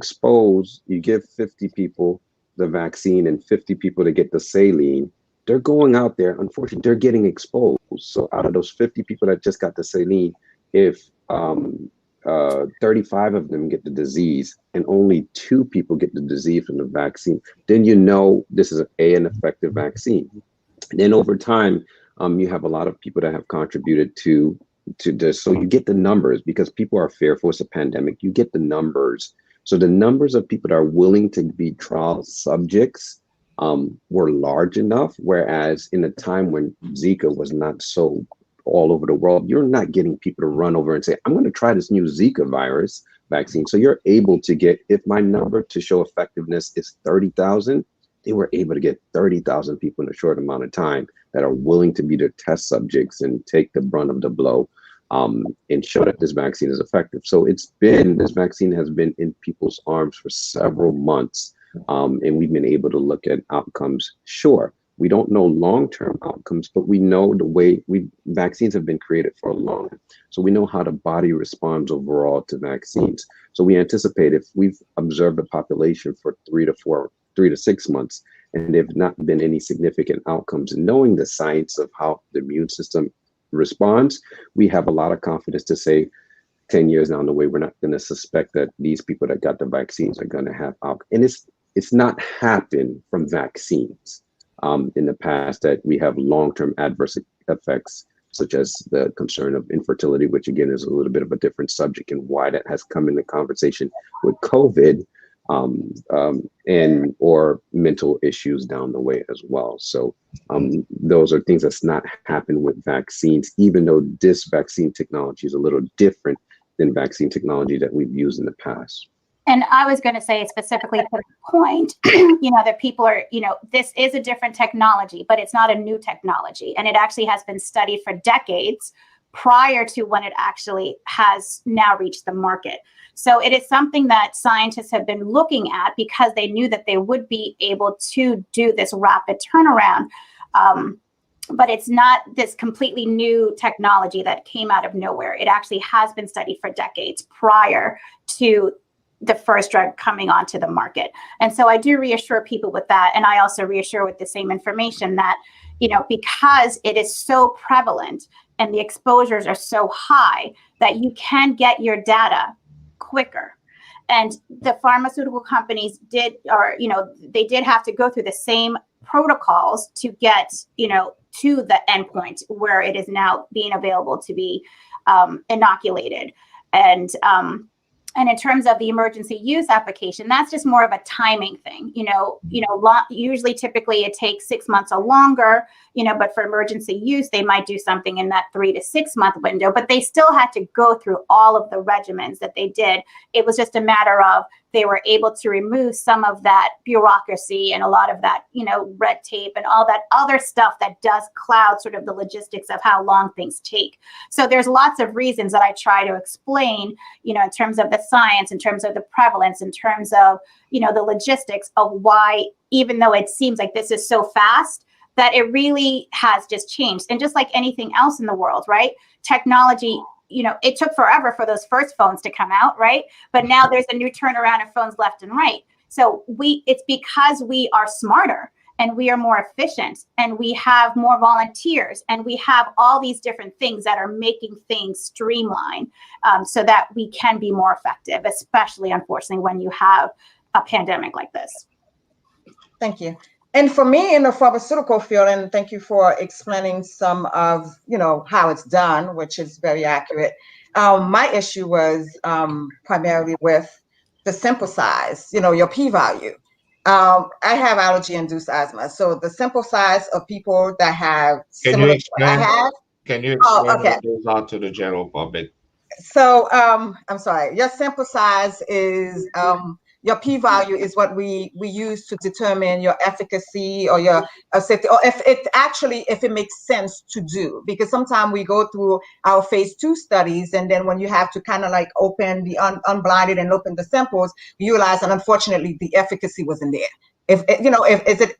give 50 people the vaccine and 50 people to get the saline. They're going out there, unfortunately, they're getting exposed. So out of those 50 people that just got the saline, if 35 of them get the disease and only 2 people get the disease from the vaccine, then this is an effective vaccine. And then over time, you have a lot of people that have contributed to this. So you get the numbers because people are fearful. It's a pandemic. You get the numbers. So the numbers of people that are willing to be trial subjects were large enough. Whereas in a time when Zika was not so all over the world, you're not getting people to run over and say, I'm going to try this new Zika virus vaccine. So you're able to get, if my number to show effectiveness is 30,000, they were able to get 30,000 people in a short amount of time that are willing to be their test subjects and take the brunt of the blow and show that this vaccine is effective. So this vaccine has been in people's arms for several months, and we've been able to look at outcomes. Sure, we don't know long-term outcomes, but we know the way vaccines have been created for a long time. So we know how the body responds overall to vaccines. So we anticipate if we've observed the population for 3 to 6 months, and there have not been any significant outcomes, and knowing the science of how the immune system responds, we have a lot of confidence to say 10 years down the way, we're not going to suspect that these people that got the vaccines are going to have outcomes. And it's not happened from vaccines in the past that we have long-term adverse effects, such as the concern of infertility, which again is a little bit of a different subject and why that has come in the conversation with COVID. and or mental issues down the way as well. So those are things that's not happened with vaccines, even though this vaccine technology is a little different than vaccine technology that we've used in the past. And I was going to say specifically to the point, that people are, this is a different technology, but it's not a new technology. And it actually has been studied for decades prior to when it actually has now reached the market. So it is something that scientists have been looking at because they knew that they would be able to do this rapid turnaround. But it's not this completely new technology that came out of nowhere. It actually has been studied for decades prior to the first drug coming onto the market. And so I do reassure people with that. And I also reassure with the same information that, because it is so prevalent and the exposures are so high that you can get your data quicker. And the pharmaceutical companies did have to go through the same protocols to get, to the endpoint where it is now being available to be inoculated. And in terms of the emergency use application, that's just more of a timing thing. Usually, typically, it takes 6 months or longer. But for emergency use, they might do something in that 3 to 6 month window. But they still had to go through all of the regimens that they did. It was just a matter of they were able to remove some of that bureaucracy and a lot of that, red tape and all that other stuff that does cloud sort of the logistics of how long things take. So there's lots of reasons that I try to explain, in terms of the science, in terms of the prevalence, in terms of, the logistics of why, even though it seems like this is so fast, that it really has just changed. And just like anything else in the world, right? Technology, it took forever for those first phones to come out, right? But now there's a new turnaround of phones left and right. So it's because we are smarter and we are more efficient and we have more volunteers and we have all these different things that are making things streamline so that we can be more effective, especially, unfortunately, when you have a pandemic like this. Thank you. And for me in the pharmaceutical field, and thank you for explaining some of, how it's done, which is very accurate. My issue was primarily with the sample size, your p-value. I have allergy-induced asthma. So the sample size of people that have similar to what I have. Can you explain what goes out to the general public? So I'm sorry, your sample size is your p-value is what we use to determine your efficacy or your safety, or if it makes sense to do. Because sometimes we go through our phase 2 studies, and then when you have to kind of like open the unblinded and open the samples, you realize that unfortunately the efficacy wasn't there.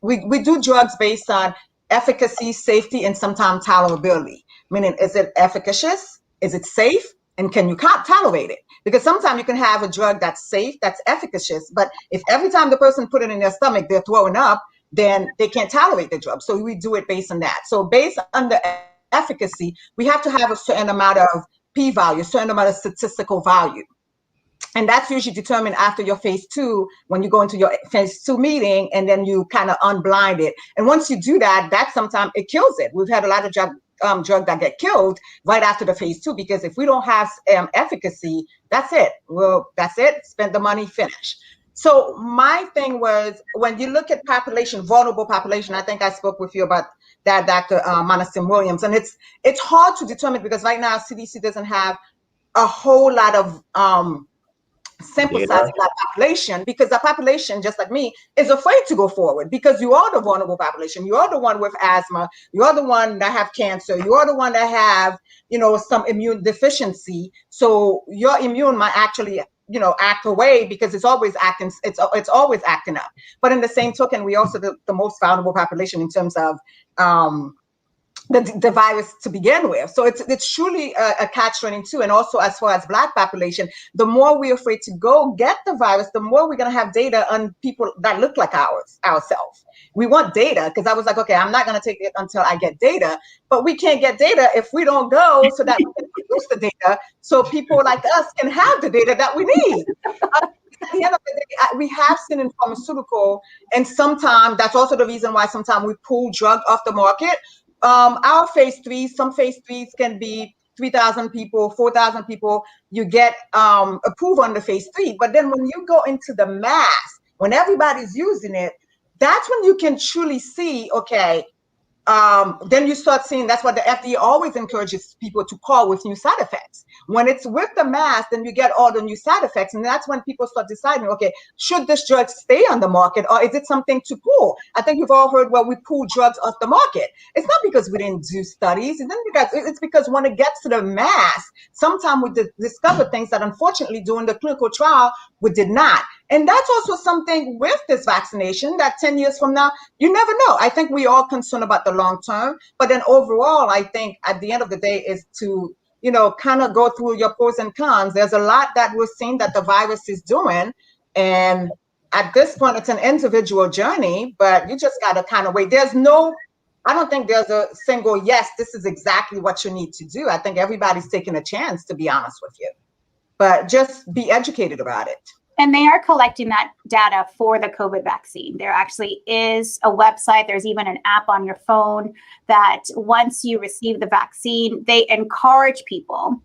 We do drugs based on efficacy, safety, and sometimes tolerability. Meaning, is it efficacious? Is it safe? And can you tolerate it? Because sometimes you can have a drug that's safe, that's efficacious, but if every time the person put it in their stomach, they're throwing up, then they can't tolerate the drug. So we do it based on that. So based on the efficacy, we have to have a certain amount of p-value, a certain amount of statistical value. And that's usually determined after your phase 2, when you go into your phase 2 meeting, and then you kind of unblind it. And once you do that, sometimes it kills it. We've had a lot of drugs that get killed right after the phase 2, because if we don't have efficacy, that's it. Well, that's it. Spend the money, finish. So my thing was, when you look at population, vulnerable population, I think I spoke with you about that, Dr. Monestime-Wlliams, and it's hard to determine because right now CDC doesn't have a whole lot of sample size of that population, because the population, just like me, is afraid to go forward because you are the vulnerable population. You are the one with asthma. You are the one that have cancer. You are the one that have, some immune deficiency. So your immune might actually, act away because it's always acting. It's always acting up. But in the same token, we also the most vulnerable population in terms of the virus to begin with. So it's truly a catch-22. And also, as far as Black population, the more we're afraid to go get the virus, the more we're going to have data on people that look like ourselves. We want data, because I was like, okay, I'm not going to take it until I get data. But we can't get data if we don't go, so that we can produce the data so people like us can have the data that we need. At the end of the day, we have seen in pharmaceutical, and sometimes that's also the reason why sometimes we pull drug off the market. Our phase 3s, some phase 3s can be 3,000 people, 4,000 people, you get approval under phase 3. But then when you go into the mass, when everybody's using it, that's when you can truly see, okay, then you start seeing, that's what the FDA always encourages people to call with new side effects. When it's with the mask, then you get all the new side effects. And that's when people start deciding, okay, should this drug stay on the market or is it something to pull? I think you've all heard, well, we pull drugs off the market. It's not because we didn't do studies. It's because when it gets to the mass, sometimes we discover things that unfortunately during the clinical trial, we did not. And that's also something with this vaccination that 10 years from now, you never know. I think we all concerned about the long term, but then overall, I think at the end of the day is to, kind of go through your pros and cons. There's a lot that we're seeing that the virus is doing. And at this point, it's an individual journey, but you just got to kind of wait. I don't think there's a single, yes, this is exactly what you need to do. I think everybody's taking a chance, to be honest with you, but just be educated about it. And they are collecting that data for the COVID vaccine. There actually is a website. There's even an app on your phone that once you receive the vaccine, they encourage people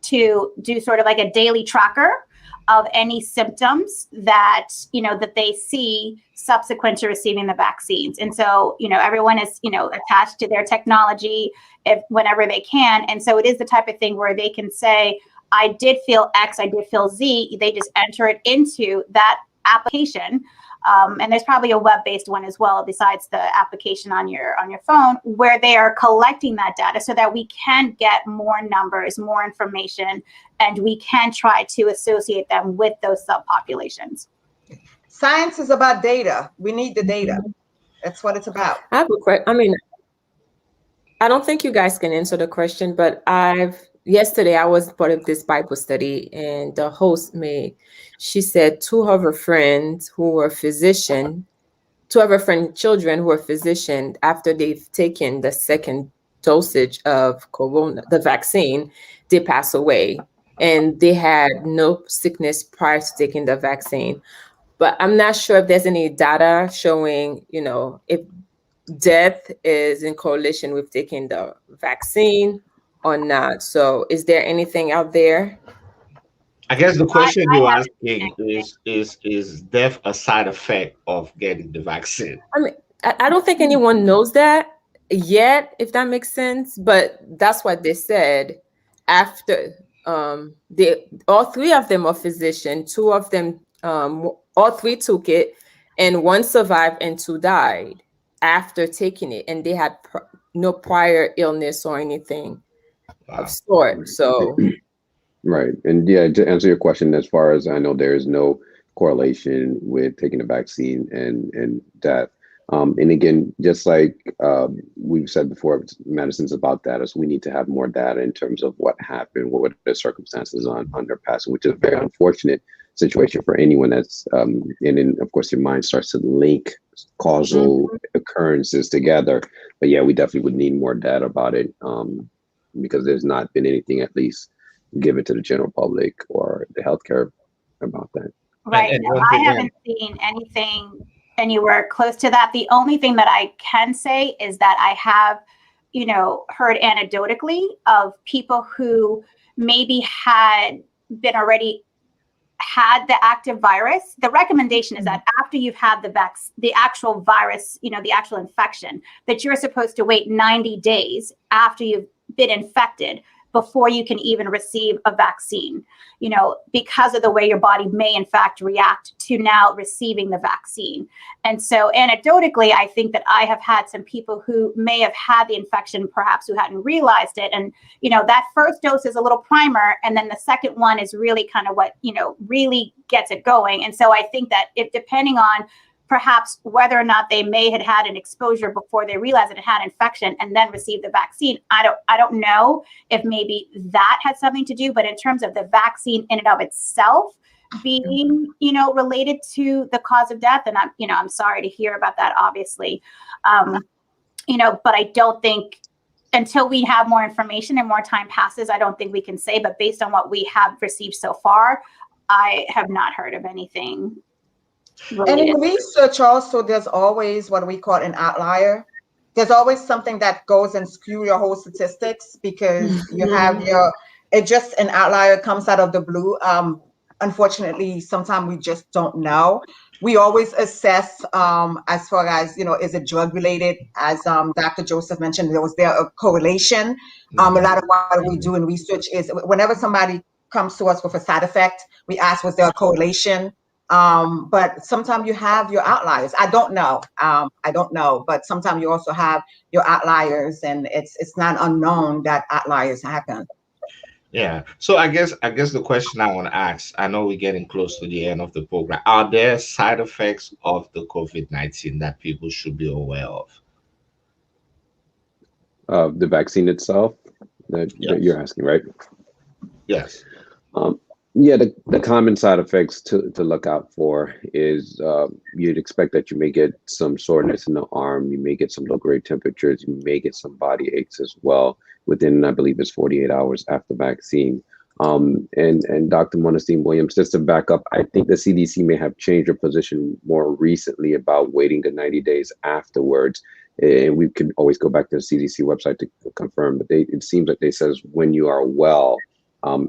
to do sort of like a daily tracker of any symptoms that, that they see subsequent to receiving the vaccines. And so, everyone is, attached to their technology whenever they can. And so it is the type of thing where they can say, I did feel X, I did feel Z. They just enter it into that application. And there's probably a web-based one as well, besides the application on your phone, where they are collecting that data so that we can get more numbers, more information, and we can try to associate them with those subpopulations. Science is about data. We need the data. That's what it's about. I have a question. I don't think you guys can answer the question, but yesterday I was part of this Bible study, and the host she said two of her friends who were children who were physicians, after they've taken the second dosage of the vaccine, they pass away, and they had no sickness prior to taking the vaccine. But I'm not sure if there's any data showing, if death is in correlation with taking the vaccine or not. So is there anything out there? I guess the question you're asking is death a side effect of getting the vaccine? I don't think anyone knows that yet, if that makes sense, but that's what they said after all three of them are physicians, two of them, all three took it, and one survived and two died after taking it, and they had no prior illness or anything of sort. So right. And yeah, to answer your question, as far as I know, there is no correlation with taking the vaccine and death. And again, just like we've said before, medicine's about data, so we need to have more data in terms of what happened, what were the circumstances on their passing, which is a very unfortunate situation for anyone that's and then of course your mind starts to link causal occurrences together. But yeah, we definitely would need more data about it, because there's not been anything at least given to the general public or the healthcare about that. Right. No, I haven't seen anything anywhere close to that. The only thing that I can say is that I have, heard anecdotally of people who maybe had been already had the active virus. The recommendation is that after you've had the actual virus, the actual infection, that you're supposed to wait 90 days after you've been infected before you can even receive a vaccine, because of the way your body may in fact react to now receiving the vaccine. And so anecdotally, I think that I have had some people who may have had the infection, perhaps who hadn't realized it. And, that first dose is a little primer. And then the second one is really kind of what, really gets it going. And so I think that if depending on perhaps whether or not they may have had an exposure before they realized that it had infection and then received the vaccine, I don't know if maybe that had something to do. But in terms of the vaccine in and of itself being, related to the cause of death, and I'm sorry to hear about that, obviously, but I don't think until we have more information and more time passes, I don't think we can say. But based on what we have received so far, I have not heard of anything. And in research also, there's always what we call an outlier. there's always something that goes and skew your whole statistics because you have it just an outlier comes out of the blue. Unfortunately, sometimes we just don't know. We always assess as far as, is it drug related? As Dr. Joseph mentioned, was there a correlation? A lot of what we do in research is whenever somebody comes to us with a side effect, we ask, was there a correlation? But sometimes you have your outliers. I don't know, but sometimes you also have your outliers, and it's not unknown that outliers happen. Yeah. So I guess the question I want to ask, I know we're getting close to the end of the program. Are there side effects of the COVID-19 that people should be aware of? The vaccine itself that you're asking, right? Yes. Yeah, the common side effects to look out for is you'd expect that you may get some soreness in the arm, you may get some low-grade temperatures, you may get some body aches as well within, I believe it's 48 hours after vaccine. And Dr. Monestime-Wlliams, just to back up, I think the CDC may have changed their position more recently about waiting the 90 days afterwards. And we can always go back to the CDC website to confirm, but it seems like they says when you are well,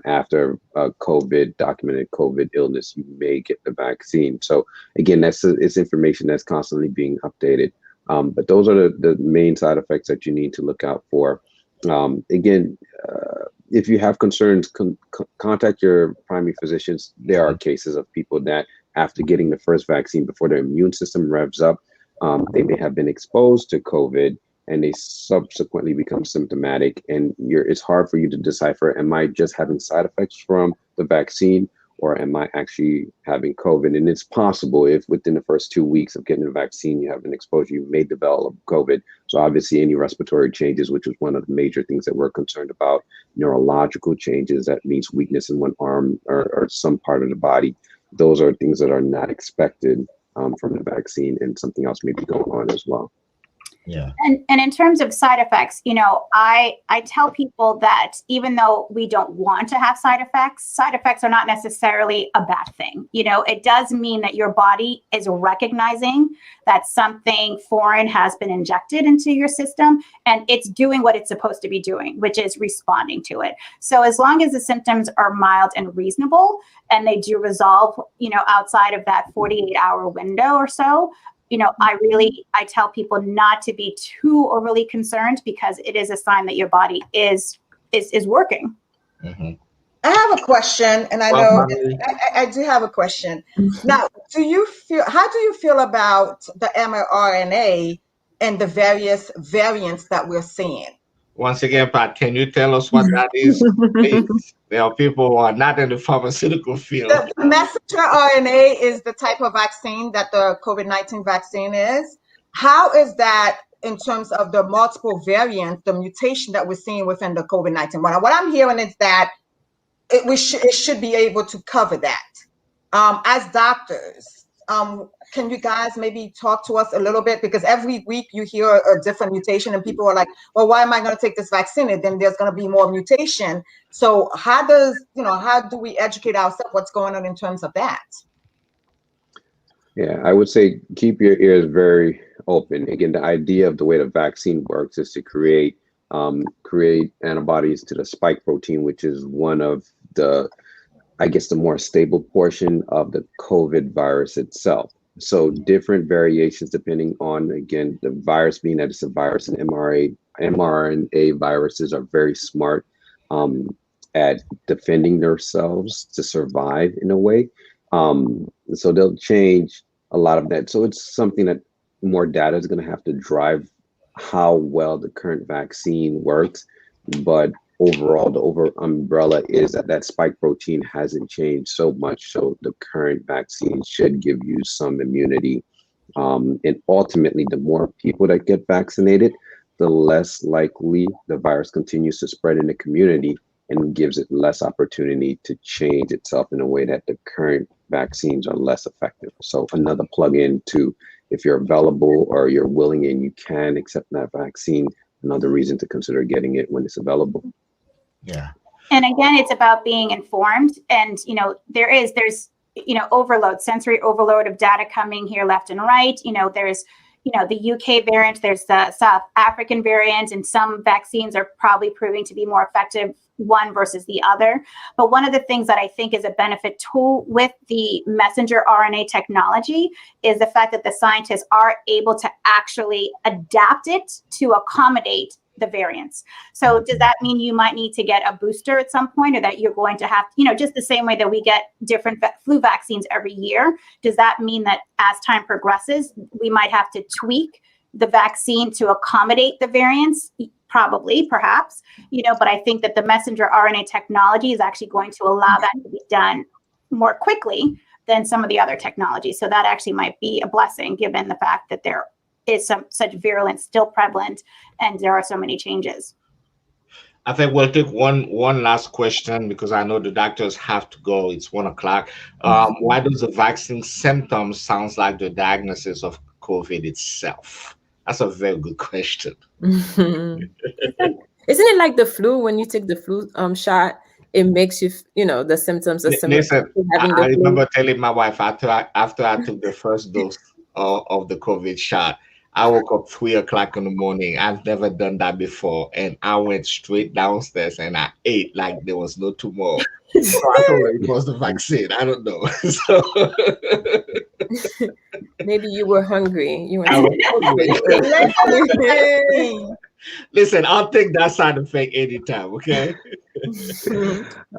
after documented COVID illness, you may get the vaccine. So again, it's information that's constantly being updated. But those are the main side effects that you need to look out for. Again, if you have concerns, contact your primary physicians. There are cases of people that after getting the first vaccine, before their immune system revs up, they may have been exposed to COVID and they subsequently become symptomatic, and it's hard for you to decipher, am I just having side effects from the vaccine or am I actually having COVID? And it's possible if within the first 2 weeks of getting the vaccine, you have an exposure, you may develop COVID. So obviously any respiratory changes, which is one of the major things that we're concerned about, neurological changes, that means weakness in one arm or some part of the body, those are things that are not expected from the vaccine, and something else may be going on as well. Yeah. And in terms of side effects, I tell people that even though we don't want to have side effects are not necessarily a bad thing. It does mean that your body is recognizing that something foreign has been injected into your system and it's doing what it's supposed to be doing, which is responding to it. So as long as the symptoms are mild and reasonable and they do resolve, outside of that 48-hour window or so, I tell people not to be too overly concerned, because it is a sign that your body is working. Mm-hmm. I have a question, and I do have a question. Now, how do you feel about the mRNA and the various variants that we're seeing? Once again, Pat, can you tell us what that is, please? There are people who are not in the pharmaceutical field. The messenger RNA is the type of vaccine that the COVID-19 vaccine is. How is that in terms of the multiple variants, the mutation that we're seeing within the COVID-19? What I'm hearing is that it should be able to cover that. As doctors, can you guys maybe talk to us a little bit? Because every week you hear a different mutation and people are like, well, why am I going to take this vaccine? And then there's going to be more mutation. So how do we educate ourselves what's going on in terms of that? Yeah, I would say keep your ears very open. Again, the idea of the way the vaccine works is to create antibodies to the spike protein, which is one of the more stable portion of the COVID virus itself. So different variations depending on, again, the virus, being that it's a virus, and mRNA viruses are very smart at defending themselves to survive in a way. So they'll change a lot of that. So it's something that more data is going to have to drive how well the current vaccine works. But overall, the over umbrella is that spike protein hasn't changed so much. So the current vaccine should give you some immunity. And ultimately, the more people that get vaccinated, the less likely the virus continues to spread in the community and gives it less opportunity to change itself in a way that the current vaccines are less effective. So another plug-in to, if you're available or you're willing and you can accept that vaccine, another reason to consider getting it when it's available. Yeah. And again, it's about being informed. And, there's, overload, sensory overload of data coming here left and right. There's, the UK variant, there's the South African variant, and some vaccines are probably proving to be more effective one versus the other. But one of the things that I think is a benefit tool with the messenger RNA technology is the fact that the scientists are able to actually adapt it to accommodate the variants. So does that mean you might need to get a booster at some point, or that you're going to have, just the same way that we get different flu vaccines every year? Does that mean that as time progresses, we might have to tweak the vaccine to accommodate the variants? Probably, perhaps, but I think that the messenger RNA technology is actually going to allow that to be done more quickly than some of the other technologies. So that actually might be a blessing, given the fact that there is such virulence still prevalent and there are so many changes. I think we'll take one last question, because I know the doctors have to go. It's 1 o'clock. Why does the vaccine symptoms sounds like the diagnosis of COVID itself? That's a very good question. Isn't it like the flu? When you take the flu shot, it makes you, the symptoms are similar. Listen, I remember telling my wife after I took the first dose of the COVID shot, I woke up 3 o'clock in the morning. I've never done that before, and I went straight downstairs and I ate like there was no tomorrow. So I thought it was the vaccine. I don't know. So maybe you were hungry. I was hungry. Listen, I'll take that side effect anytime. Okay.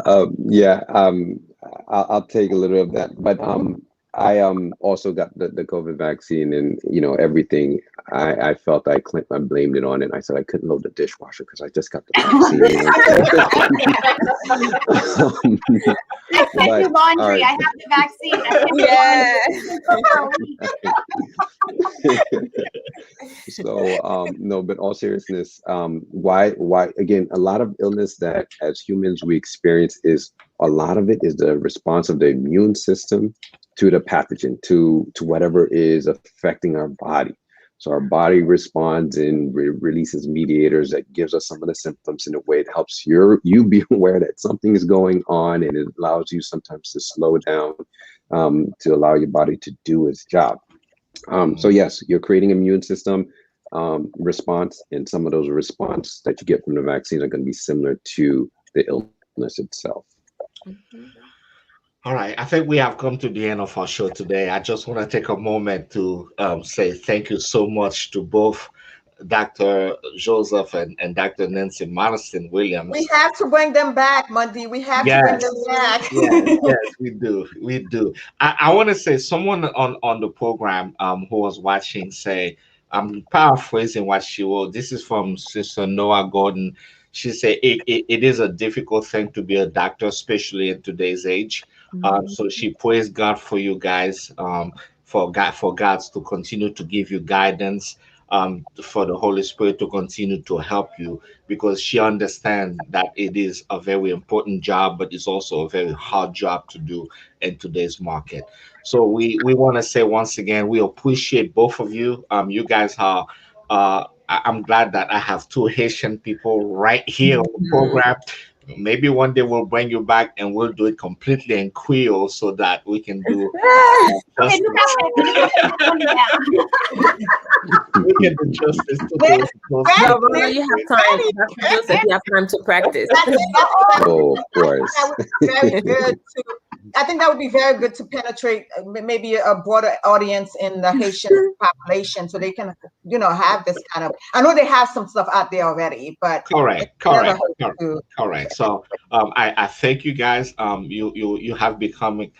I'll take a little of that, but I also got the COVID vaccine, and everything. I felt I blamed it on it. I said I couldn't load the dishwasher because I just got the vaccine. I can't do laundry. I have the vaccine. So no, but all seriousness, why again, a lot of illness that as humans we experience is a lot of it is the response of the immune system to the pathogen, to whatever is affecting our body. So our body responds and releases mediators that gives us some of the symptoms in a way that helps you be aware that something is going on, and it allows you sometimes to slow down to allow your body to do its job. So yes, you're creating an immune system response, and some of those responses that you get from the vaccine are going to be similar to the illness itself. All right, I think we have come to the end of our show today. I just want to take a moment to say thank you so much to both Dr. Joseph and Dr. Nancy Monestime-Wlliams. We have to bring them back, Monday. We have to bring them back. Yes, we do. We do. I want to say someone on the program who was watching say, I'm paraphrasing what she wrote. This is from Sister Noah Gordon. She said it is a difficult thing to be a doctor, especially in today's age. So she praised God for you guys, for God to continue to give you guidance, for the Holy Spirit to continue to help you, because she understands that it is a very important job, but it's also a very hard job to do in today's market. So we want to say once again, we appreciate both of you. You guys are. I'm glad that I have two Haitian people right here on the program. Maybe one day we'll bring you back and we'll do it completely in Creole so that we can do justice. We can do justice to those. You have time. You have time to practice. Oh, of course. Very good. I think that would be very good to penetrate maybe a broader audience in the Haitian population, so they can, have this kind of. I know they have some stuff out there already, but correct. So I thank you guys. You have become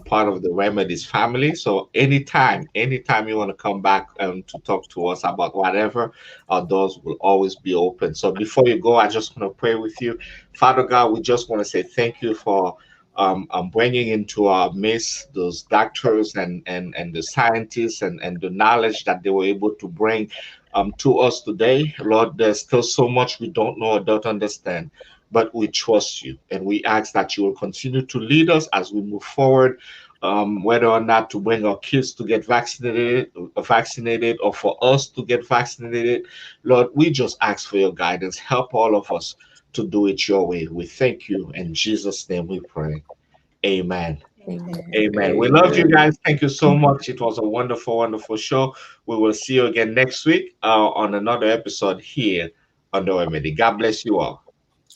part of the Remedies family. So anytime you want to come back to talk to us about whatever, our doors will always be open. So before you go, I just want to pray with you. Father God, we just want to say thank you for bringing into our midst those doctors and the scientists and the knowledge that they were able to bring to us today. Lord, there's still so much we don't know or don't understand, but we trust you, and we ask that you will continue to lead us as we move forward, whether or not to bring our kids to get vaccinated or for us to get vaccinated. Lord, we just ask for your guidance. Help all of us to do it your way. We thank you. In Jesus' name we pray. Amen Amen. Amen. We love you Amen. guys. Thank you so much. It was a wonderful, wonderful show. We will see you again next week on another episode here on the Remedy. God bless you all.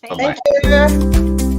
Thank Bye-bye. Thank you.